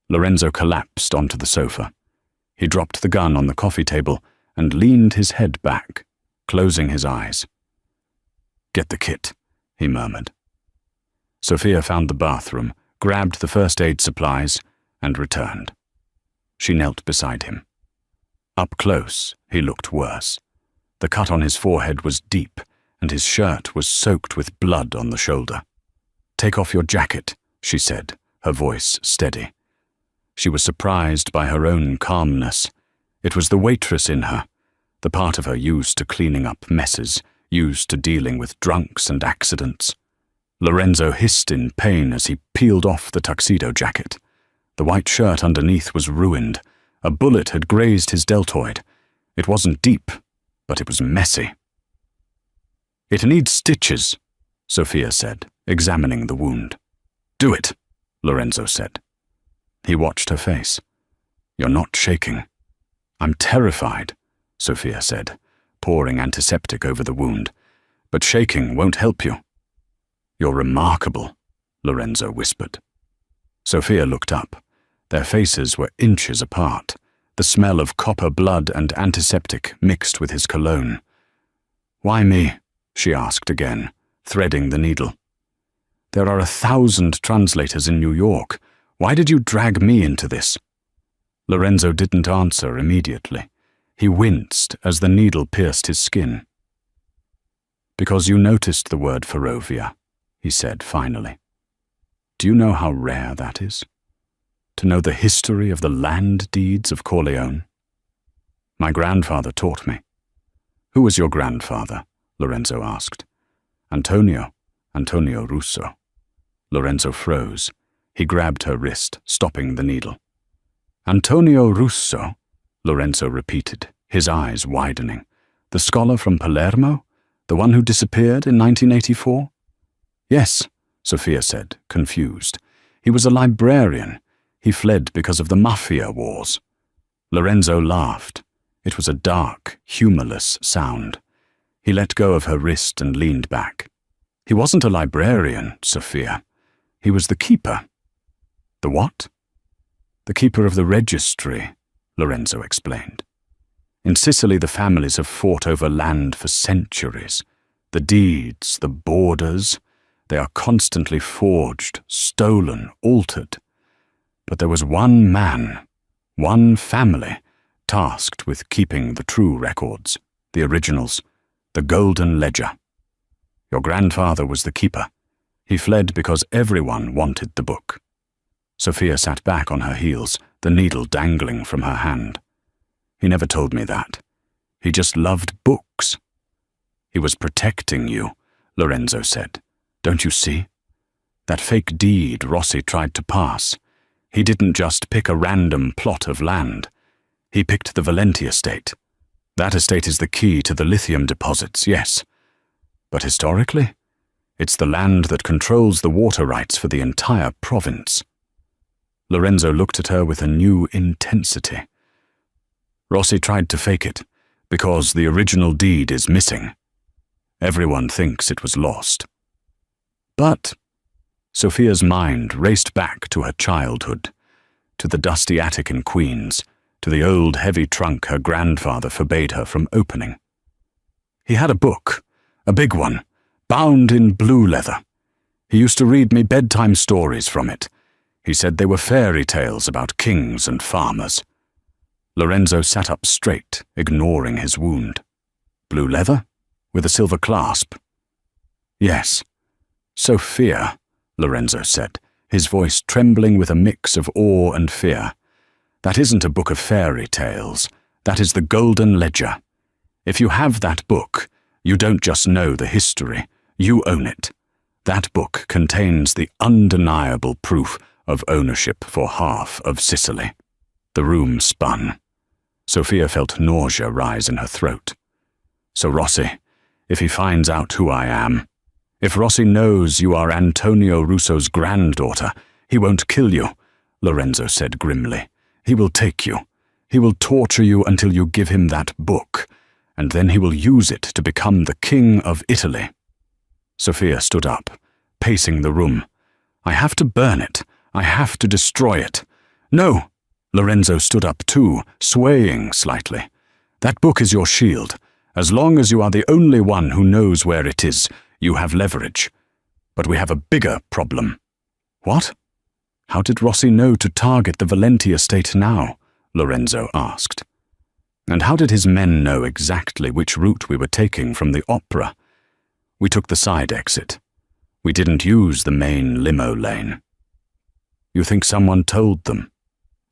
[SPEAKER 1] Lorenzo collapsed onto the sofa. He dropped the gun on the coffee table and leaned his head back, closing his eyes. "Get the kit," he murmured. Sophia found the bathroom, grabbed the first aid supplies, and returned. She knelt beside him. Up close, he looked worse. The cut on his forehead was deep, and his shirt was soaked with blood on the shoulder. "Take off your jacket," she said, her voice steady. She was surprised by her own calmness. It was the waitress in her, the part of her used to cleaning up messes, used to dealing with drunks and accidents. Lorenzo hissed in pain as he peeled off the tuxedo jacket. The white shirt underneath was ruined. A bullet had grazed his deltoid. It wasn't deep, but it was messy. "It needs stitches," Sophia said, examining the wound. "Do it," Lorenzo said. He watched her face. "You're not shaking." "I'm terrified," Sophia said, pouring antiseptic over the wound. "But shaking won't help you." "You're remarkable," Lorenzo whispered. Sophia looked up. Their faces were inches apart. The smell of copper blood and antiseptic mixed with his cologne. "Why me?" she asked again, threading the needle. "There are 1,000 translators in New York. Why did you drag me into this?" Lorenzo didn't answer immediately. He winced as the needle pierced his skin. "Because you noticed the word Ferrovia," he said finally. "Do you know how rare that is? To know the history of the land deeds of Corleone? My grandfather taught me." "Who was your grandfather?" Lorenzo asked. Antonio Russo." Lorenzo froze. He grabbed her wrist, stopping the needle. "Antonio Russo," Lorenzo repeated, his eyes widening. "The scholar from Palermo? The one who disappeared in 1984? "Yes," Sophia said, confused. "He was a librarian. He fled because of the Mafia wars." Lorenzo laughed. It was a dark, humorless sound. He let go of her wrist and leaned back. "He wasn't a librarian, Sophia. He was the keeper." "The what?" "The keeper of the registry," Lorenzo explained. In Sicily, the families have fought over land for centuries. The deeds, the borders, they are constantly forged, stolen, altered. But there was one man, one family, tasked with keeping the true records, the originals, the golden ledger. Your grandfather was the keeper. He fled because everyone wanted the book. Sophia sat back on her heels, the needle dangling from her hand. He never told me that. He just loved books. He was protecting you, Lorenzo said. Don't you see? That fake deed Rossi tried to pass. He didn't just pick a random plot of land. He picked the Valenti estate. That estate is the key to the lithium deposits, yes. But historically, it's the land that controls the water rights for the entire province. Lorenzo looked at her with a new intensity. Rossi tried to fake it, because the original deed is missing. Everyone thinks it was lost. But Sophia's mind raced back to her childhood, to the dusty attic in Queens, to the old heavy trunk her grandfather forbade her from opening. He had a book, a big one, bound in blue leather. He used to read me bedtime stories from it. He said they were fairy tales about kings and farmers. Lorenzo sat up straight, ignoring his wound. Blue leather? With a silver clasp? Yes. Sophia, Lorenzo said, his voice trembling with a mix of awe and fear. That isn't a book of fairy tales. That is the golden ledger. If you have that book, you don't just know the history, you own it. That book contains the undeniable proof of ownership for half of Sicily. The room spun. Sophia felt nausea rise in her throat. So Rossi, if he finds out who I am, if Rossi knows you are Antonio Russo's granddaughter, he won't kill you, Lorenzo said grimly. He will take you. He will torture you until you give him that book, and then he will use it to become the king of Italy. Sophia stood up, pacing the room. I have to burn it. I have to destroy it. No! Lorenzo stood up too, swaying slightly. That book is your shield. As long as you are the only one who knows where it is, you have leverage. But we have a bigger problem. What? How did Rossi know to target the Valenti estate now? Lorenzo asked. And how did his men know exactly which route we were taking from the opera? We took the side exit. We didn't use the main limo lane. You think someone told them?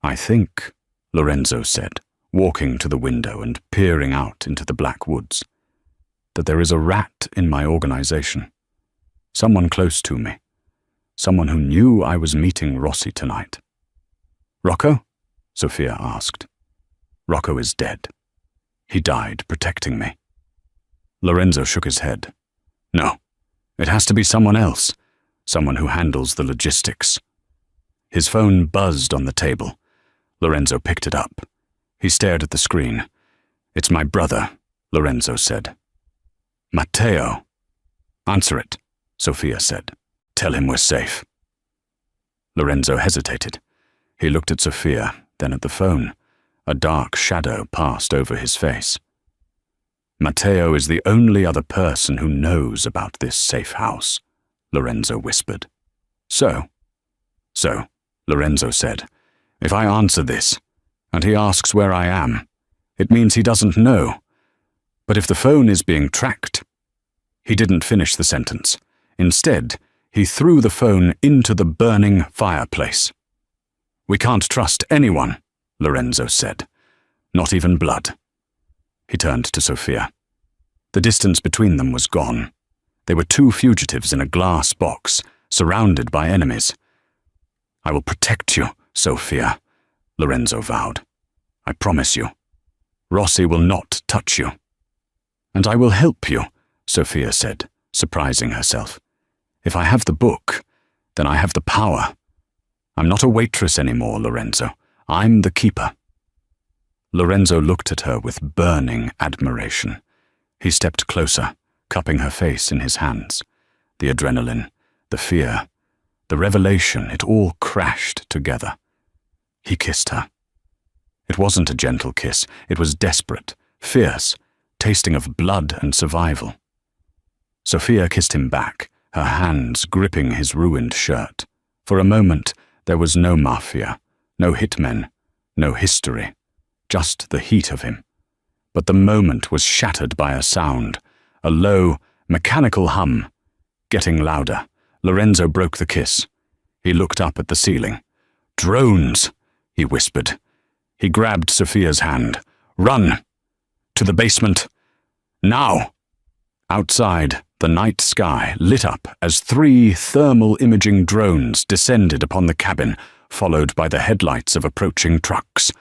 [SPEAKER 1] I think, Lorenzo said, walking to the window and peering out into the black woods, that there is a rat in my organization. Someone close to me. Someone who knew I was meeting Rossi tonight. Rocco? Sophia asked. Rocco is dead. He died protecting me. Lorenzo shook his head. No, it has to be someone else, someone who handles the logistics. His phone buzzed on the table. Lorenzo picked it up. He stared at the screen. It's my brother, Lorenzo said. Matteo. Answer it, Sophia said. Tell him we're safe. Lorenzo hesitated. He looked at Sophia, then at the phone. A dark shadow passed over his face. Matteo is the only other person who knows about this safe house, Lorenzo whispered. So, Lorenzo said, if I answer this, and he asks where I am, it means he doesn't know. But if the phone is being tracked... He didn't finish the sentence. Instead, he threw the phone into the burning fireplace. We can't trust anyone, Lorenzo said. Not even blood. He turned to Sophia. The distance between them was gone. They were two fugitives in a glass box, surrounded by enemies. I will protect you, Sophia, Lorenzo vowed. I promise you. Rossi will not touch you. And I will help you, Sophia said, surprising herself. If I have the book, then I have the power. I'm not a waitress anymore, Lorenzo. I'm the keeper. Lorenzo looked at her with burning admiration. He stepped closer, cupping her face in his hands. The adrenaline, the fear, the revelation, it all crashed together. He kissed her. It wasn't a gentle kiss. It was desperate, fierce, tasting of blood and survival. Sophia kissed him back, her hands gripping his ruined shirt. For a moment, there was no mafia, no hitmen, no history, just the heat of him. But the moment was shattered by a sound, a low, mechanical hum. Getting louder, Lorenzo broke the kiss. He looked up at the ceiling. "Drones," he whispered. He grabbed Sophia's hand. "Run! To the basement! Now!" Outside, the night sky lit up as 3 thermal imaging drones descended upon the cabin, followed by the headlights of approaching trucks.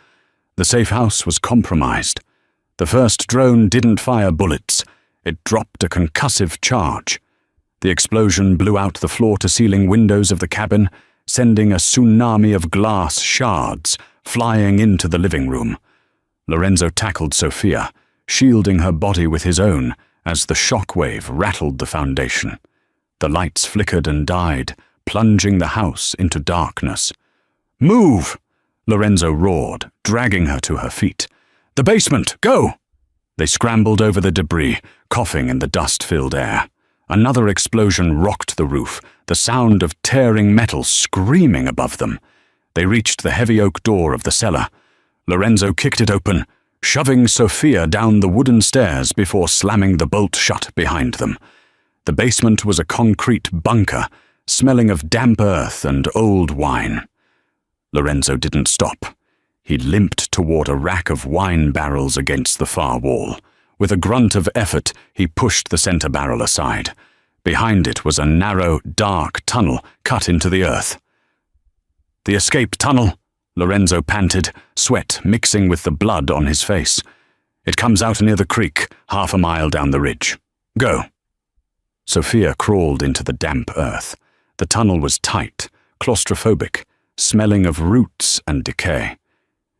[SPEAKER 1] The safe house was compromised. The first drone didn't fire bullets. It dropped a concussive charge. The explosion blew out the floor-to-ceiling windows of the cabin, sending a tsunami of glass shards flying into the living room. Lorenzo tackled Sophia, shielding her body with his own as the shockwave rattled the foundation. The lights flickered and died, plunging the house into darkness. "Move!" Lorenzo roared, dragging her to her feet. "The basement! Go!" They scrambled over the debris, coughing in the dust-filled air. Another explosion rocked the roof, the sound of tearing metal screaming above them. They reached the heavy oak door of the cellar. Lorenzo kicked it open, shoving Sophia down the wooden stairs before slamming the bolt shut behind them. The basement was a concrete bunker, smelling of damp earth and old wine. Lorenzo didn't stop. He limped toward a rack of wine barrels against the far wall. With a grunt of effort, he pushed the center barrel aside. Behind it was a narrow, dark tunnel cut into the earth. "The escape tunnel," Lorenzo panted, sweat mixing with the blood on his face. "It comes out near the creek, half a mile down the ridge. Go." Sophia crawled into the damp earth. The tunnel was tight, claustrophobic, smelling of roots and decay.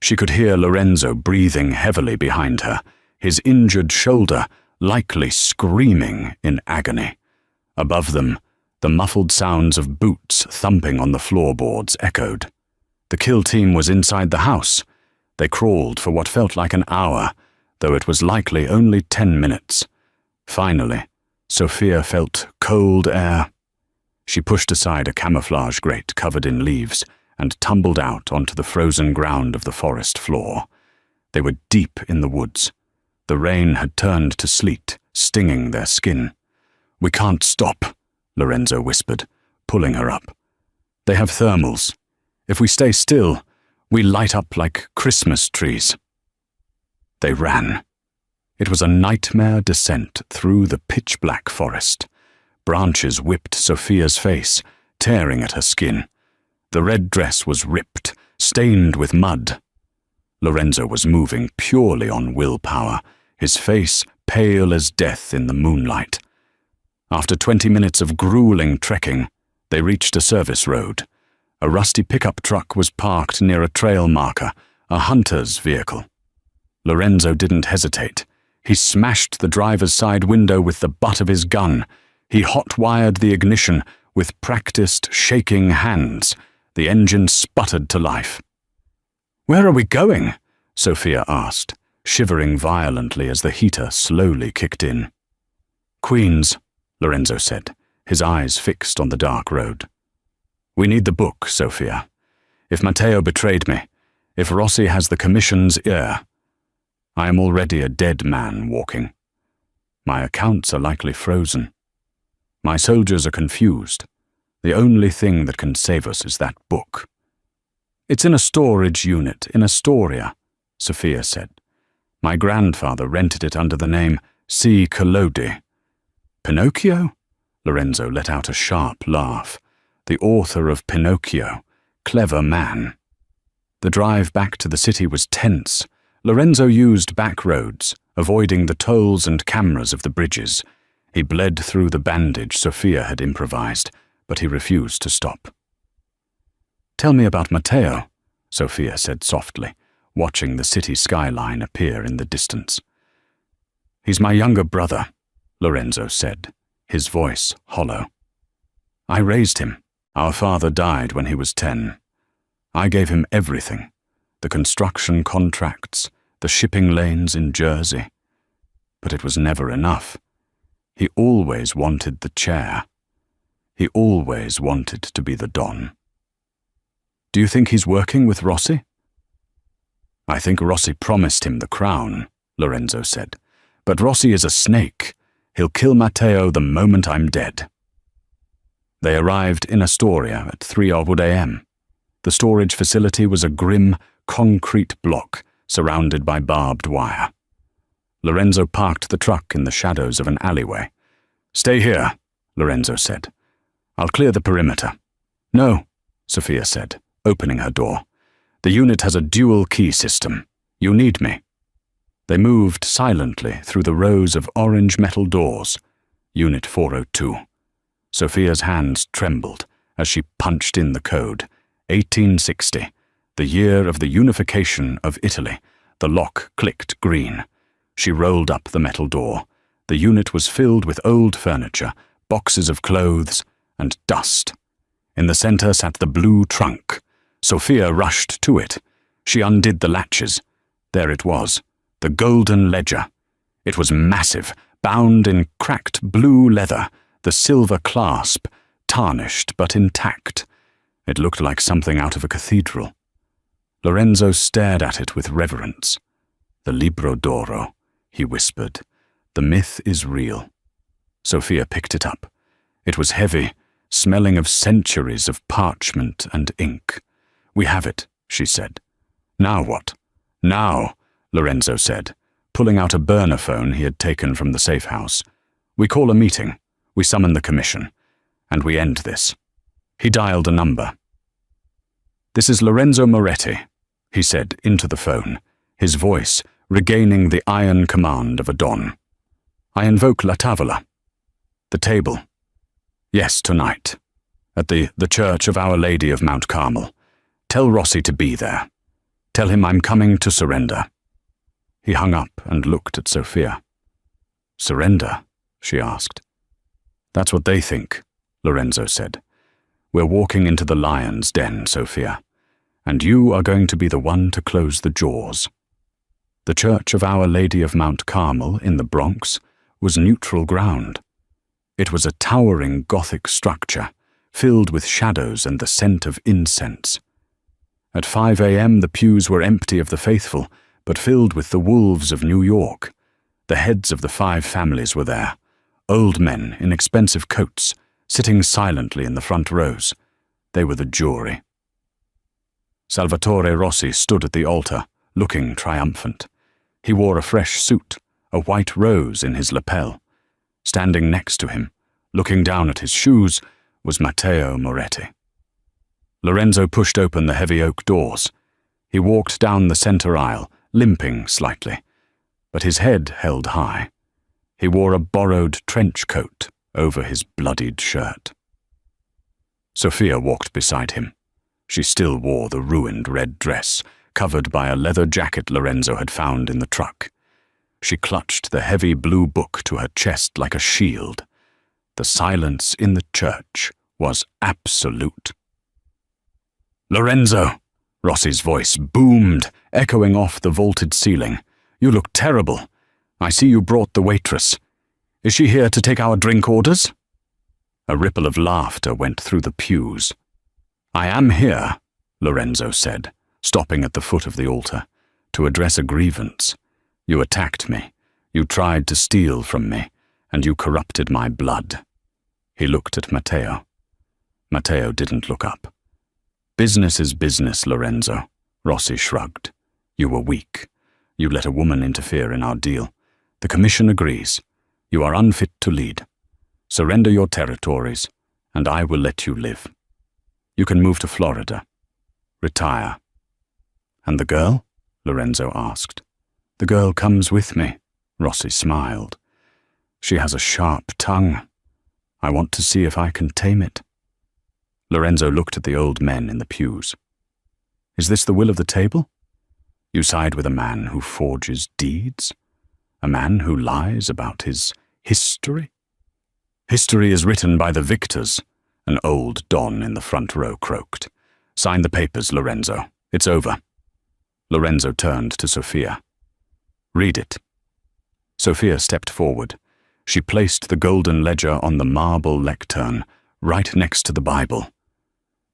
[SPEAKER 1] She could hear Lorenzo breathing heavily behind her, his injured shoulder likely screaming in agony. Above them, the muffled sounds of boots thumping on the floorboards echoed. The kill team was inside the house. They crawled for what felt like an hour, though it was likely only 10 minutes. Finally, Sophia felt cold air. She pushed aside a camouflage grate covered in leaves and tumbled out onto the frozen ground of the forest floor. They were deep in the woods. The rain had turned to sleet, stinging their skin. "We can't stop," Lorenzo whispered, pulling her up. "They have thermals. If we stay still, we light up like Christmas trees." They ran. It was a nightmare descent through the pitch-black forest. Branches whipped Sophia's face, tearing at her skin. The red dress was ripped, stained with mud. Lorenzo was moving purely on willpower, his face pale as death in the moonlight. After 20 minutes of grueling trekking, they reached a service road. A rusty pickup truck was parked near a trail marker, a hunter's vehicle. Lorenzo didn't hesitate. He smashed the driver's side window with the butt of his gun. He hot-wired the ignition with practiced, shaking hands. The engine sputtered to life. "Where are we going?" Sophia asked, shivering violently as the heater slowly kicked in. "Queens," Lorenzo said, his eyes fixed on the dark road. "We need the book, Sophia. If Matteo betrayed me, if Rossi has the commission's ear, I am already a dead man walking. My accounts are likely frozen. My soldiers are confused. The only thing that can save us is that book." "It's in a storage unit in Astoria," Sophia said. "My grandfather rented it under the name C. Collodi." "Pinocchio?" Lorenzo let out a sharp laugh. The author of Pinocchio. Clever man. The drive back to the city was tense. Lorenzo used back roads, avoiding the tolls and cameras of the bridges. He bled through the bandage Sophia had improvised, but he refused to stop. "Tell me about Matteo," Sophia said softly, watching the city skyline appear in the distance. "He's my younger brother," Lorenzo said, his voice hollow. "I raised him. Our father died when he was 10. I gave him everything. the construction contracts, the shipping lanes in Jersey. But it was never enough. He always wanted the chair. He always wanted to be the Don. Do you think he's working with Rossi? I think Rossi promised him the crown, Lorenzo said. But Rossi is a snake. He'll kill Matteo the moment I'm dead. They arrived in Astoria at 3 a.m. The storage facility was a grim, concrete block surrounded by barbed wire. Lorenzo parked the truck in the shadows of an alleyway. Stay here, Lorenzo said. I'll clear the perimeter. No, Sophia said, opening her door. The unit has a dual key system. You need me. They moved silently through the rows of orange metal doors. Unit 402. Sophia's hands trembled as she punched in the code. 1860, the year of the unification of Italy. The lock clicked green. She rolled up the metal door. The unit was filled with old furniture, boxes of clothes, and dust. In the center sat the blue trunk. Sophia rushed to it. She undid the latches. There it was, the golden ledger. It was massive, bound in cracked blue leather, the silver clasp, tarnished but intact. It looked like something out of a cathedral. Lorenzo stared at it with reverence. The Libro d'Oro, he whispered. The myth is real. Sophia picked it up. It was heavy, smelling of centuries of parchment and ink. We have it, she said. Now what? Now, Lorenzo said, pulling out a burner phone he had taken from the safe house. We call a meeting. We summon the commission. And we end this. He dialed a number. This is Lorenzo Moretti, he said into the phone, his voice regaining the iron command of a Don. I invoke La Tavola. The table. Yes, tonight. At the Church of Our Lady of Mount Carmel. Tell Rossi to be there. Tell him I'm coming to surrender. He hung up and looked at Sophia. Surrender? She asked. That's what they think, Lorenzo said. We're walking into the lion's den, Sophia, and you are going to be the one to close the jaws. The Church of Our Lady of Mount Carmel in the Bronx was neutral ground. It was a towering Gothic structure, filled with shadows and the scent of incense. At 5 a.m. the pews were empty of the faithful, but filled with the wolves of New York. The heads of the 5 families were there, old men in expensive coats, sitting silently in the front rows. They were the jury. Salvatore Rossi stood at the altar, looking triumphant. He wore a fresh suit, a white rose in his lapel. Standing next to him, looking down at his shoes, was Matteo Moretti. Lorenzo pushed open the heavy oak doors. He walked down the center aisle, limping slightly, but his head held high. He wore a borrowed trench coat over his bloodied shirt. Sophia walked beside him. She still wore the ruined red dress, covered by a leather jacket Lorenzo had found in the truck. She clutched the heavy blue book to her chest like a shield. The silence in the church was absolute. Lorenzo! Rossi's voice boomed, echoing off the vaulted ceiling. You look terrible. I see you brought the waitress. Is she here to take our drink orders? A ripple of laughter went through the pews. I am here, Lorenzo said, stopping at the foot of the altar, to address a grievance. You attacked me. You tried to steal from me, and you corrupted my blood. He looked at Matteo. Matteo didn't look up. Business is business, Lorenzo. Rossi shrugged. You were weak. You let a woman interfere in our deal. The commission agrees. You are unfit to lead. Surrender your territories, and I will let you live. You can move to Florida. Retire. And the girl? Lorenzo asked. The girl comes with me. Rossi smiled. She has a sharp tongue. I want to see if I can tame it. Lorenzo looked at the old men in the pews. Is this the will of the table? You side with a man who forges deeds? A man who lies about his history? History is written by the victors, an old Don in the front row croaked. Sign the papers, Lorenzo. It's over. Lorenzo turned to Sophia. "Read it." Sophia stepped forward. She placed the golden ledger on the marble lectern, right next to the Bible.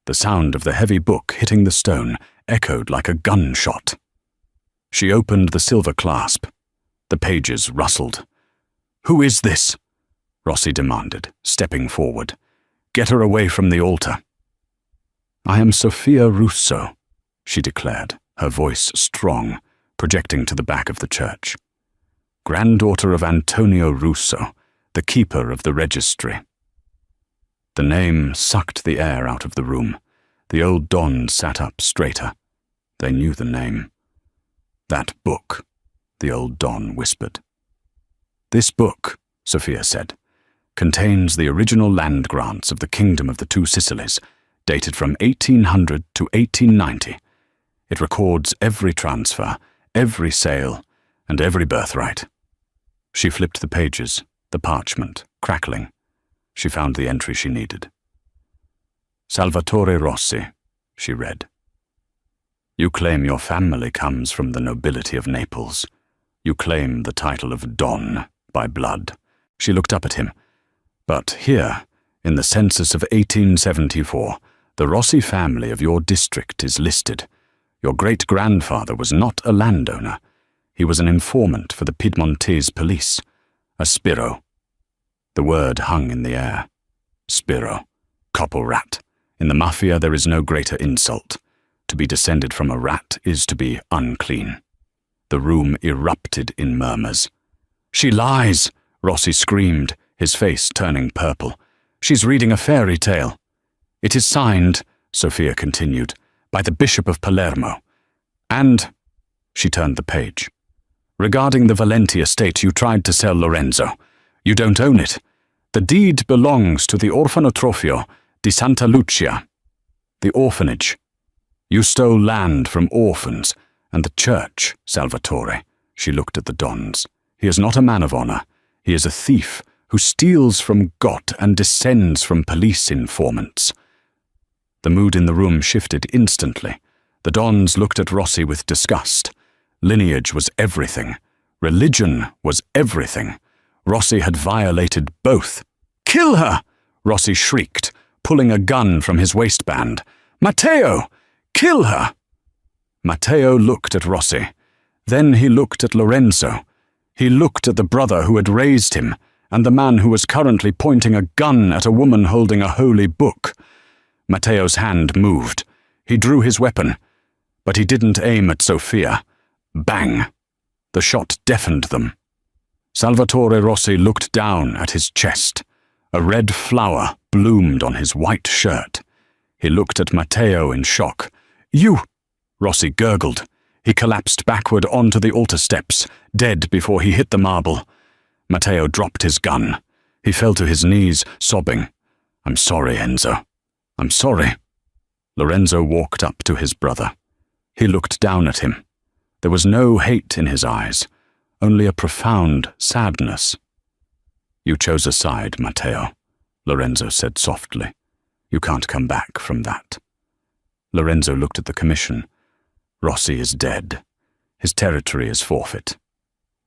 [SPEAKER 1] The sound of the heavy book hitting the stone echoed like a gunshot. She opened the silver clasp. The pages rustled. "Who is this?" Rossi demanded, stepping forward. "Get her away from the altar." "I am Sophia Russo," she declared, her voice strong, projecting to the back of the church. "Granddaughter of Antonio Russo, the keeper of the registry." The name sucked the air out of the room. The old Don sat up straighter. They knew the name. "That book," the old Don whispered. "This book," Sophia said, "contains the original land grants of the Kingdom of the Two Sicilies, dated from 1800 to 1890. It records every transfer, every sale, and every birthright." She flipped the pages, the parchment, crackling. She found the entry she needed. "Salvatore Rossi," she read. "You claim your family comes from the nobility of Naples. You claim the title of Don by blood." She looked up at him. "But here, in the census of 1874, the Rossi family of your district is listed. Your great-grandfather was not a landowner. He was an informant for the Piedmontese police, a Spiro." The word hung in the air. Spiro. Copper rat. In the Mafia there is no greater insult. To be descended from a rat is to be unclean. The room erupted in murmurs. "She lies!" Rossi screamed, his face turning purple. "She's reading a fairy tale." "It is signed," Sophia continued, "by the Bishop of Palermo. And," she turned the page, "regarding the Valenti estate you tried to sell Lorenzo. You don't own it. The deed belongs to the Orfanotrofio di Santa Lucia, the orphanage. You stole land from orphans, and the church, Salvatore." She looked at the Dons. "He is not a man of honor. He is a thief who steals from God and descends from police informants." The mood in the room shifted instantly. The Dons looked at Rossi with disgust. Lineage was everything. Religion was everything. Rossi had violated both. "Kill her!" Rossi shrieked, pulling a gun from his waistband. "Matteo! Kill her!" Matteo looked at Rossi. Then he looked at Lorenzo. He looked at the brother who had raised him, and the man who was currently pointing a gun at a woman holding a holy book. Matteo's hand moved. He drew his weapon, but he didn't aim at Sophia. Bang! The shot deafened them. Salvatore Rossi looked down at his chest. A red flower bloomed on his white shirt. He looked at Matteo in shock. "You!" Rossi gurgled. He collapsed backward onto the altar steps, dead before he hit the marble. Matteo dropped his gun. He fell to his knees, sobbing. "I'm sorry, Enzo. I'm sorry." Lorenzo walked up to his brother. He looked down at him. There was no hate in his eyes, only a profound sadness. "You chose a side, Matteo," Lorenzo said softly. "You can't come back from that." Lorenzo looked at the commission. "Rossi is dead. His territory is forfeit.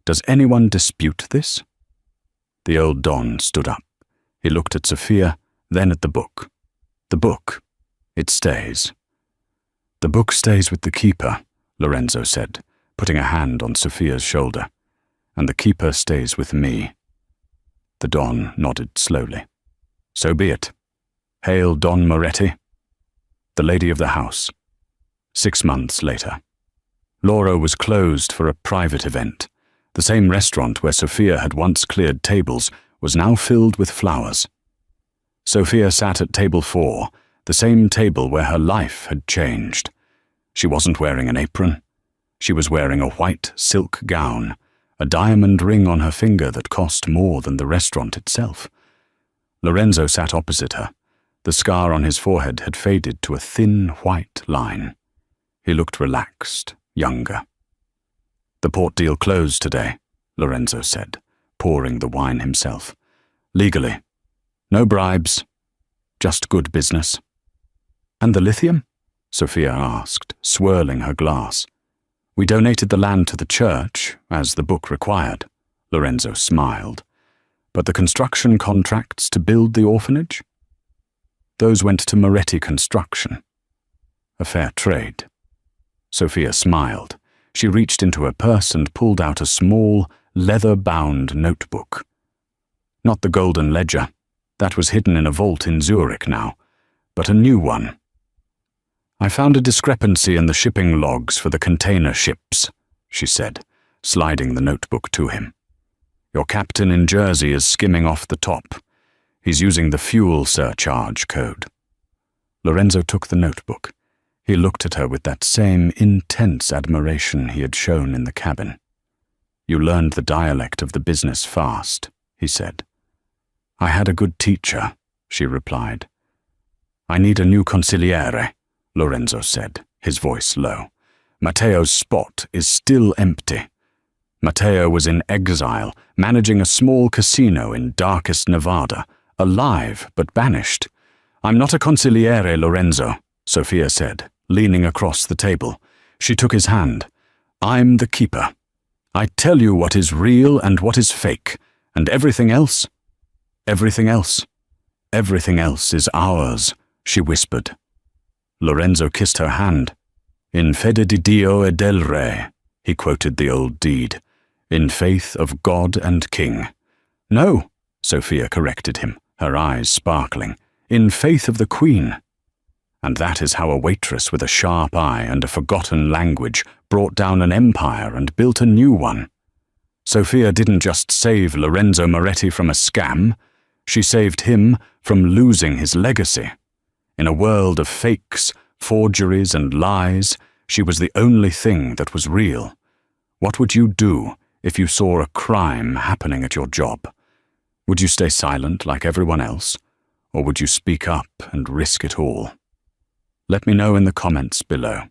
[SPEAKER 1] Does anyone dispute this?" The old Don stood up. He looked at Sophia, then at the book. "The book. It stays." "The book stays with the keeper," Lorenzo said, putting a hand on Sophia's shoulder. "And the keeper stays with me." The Don nodded slowly. "So be it. Hail Don Moretti." The lady of the house. 6 months later. Laura was closed for a private event. The same restaurant where Sophia had once cleared tables was now filled with flowers. Sophia sat at table 4, the same table where her life had changed. She wasn't wearing an apron. She was wearing a white silk gown, a diamond ring on her finger that cost more than the restaurant itself. Lorenzo sat opposite her. The scar on his forehead had faded to a thin white line. He looked relaxed, younger. "The port deal closed today," Lorenzo said, pouring the wine himself. "Legally. No bribes. Just good business." "And the lithium?" Sophia asked, swirling her glass. We donated the land to the church, as the book required. Lorenzo smiled. But the construction contracts to build the orphanage? Those went to Moretti Construction. A fair trade. Sophia smiled. She reached into her purse and pulled out a small, leather-bound notebook. Not the golden ledger. That was hidden in a vault in Zurich now, but a new one. I found a discrepancy in the shipping logs for the container ships, she said, sliding the notebook to him. Your captain in Jersey is skimming off the top. He's using the fuel surcharge code. Lorenzo took the notebook. He looked at her with that same intense admiration he had shown in the cabin. You learned the dialect of the business fast, he said. I had a good teacher, she replied. I need a new consigliere, Lorenzo said, his voice low. Matteo's spot is still empty. Matteo was in exile, managing a small casino in darkest Nevada, alive but banished. I'm not a consigliere, Lorenzo, Sophia said, leaning across the table. She took his hand. I'm the keeper. I tell you what is real and what is fake, and everything else is ours, she whispered. Lorenzo kissed her hand. In fede di Dio e del Re, he quoted the old deed. In faith of God and King. No, Sophia corrected him, her eyes sparkling. In faith of the Queen. And that is how a waitress with a sharp eye and a forgotten language brought down an empire and built a new one. Sophia didn't just save Lorenzo Moretti from a scam, she saved him from losing his legacy. In a world of fakes, forgeries, and lies, she was the only thing that was real. What would you do if you saw a crime happening at your job? Would you stay silent like everyone else, or would you speak up and risk it all? Let me know in the comments below.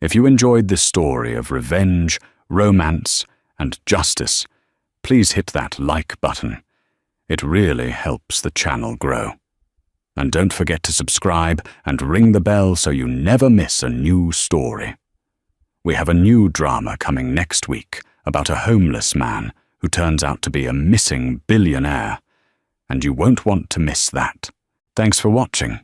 [SPEAKER 1] If you enjoyed this story of revenge, romance, and justice, please hit that like button. It really helps the channel grow. And don't forget to subscribe and ring the bell so you never miss a new story. We have a new drama coming next week about a homeless man who turns out to be a missing billionaire, and you won't want to miss that. Thanks for watching.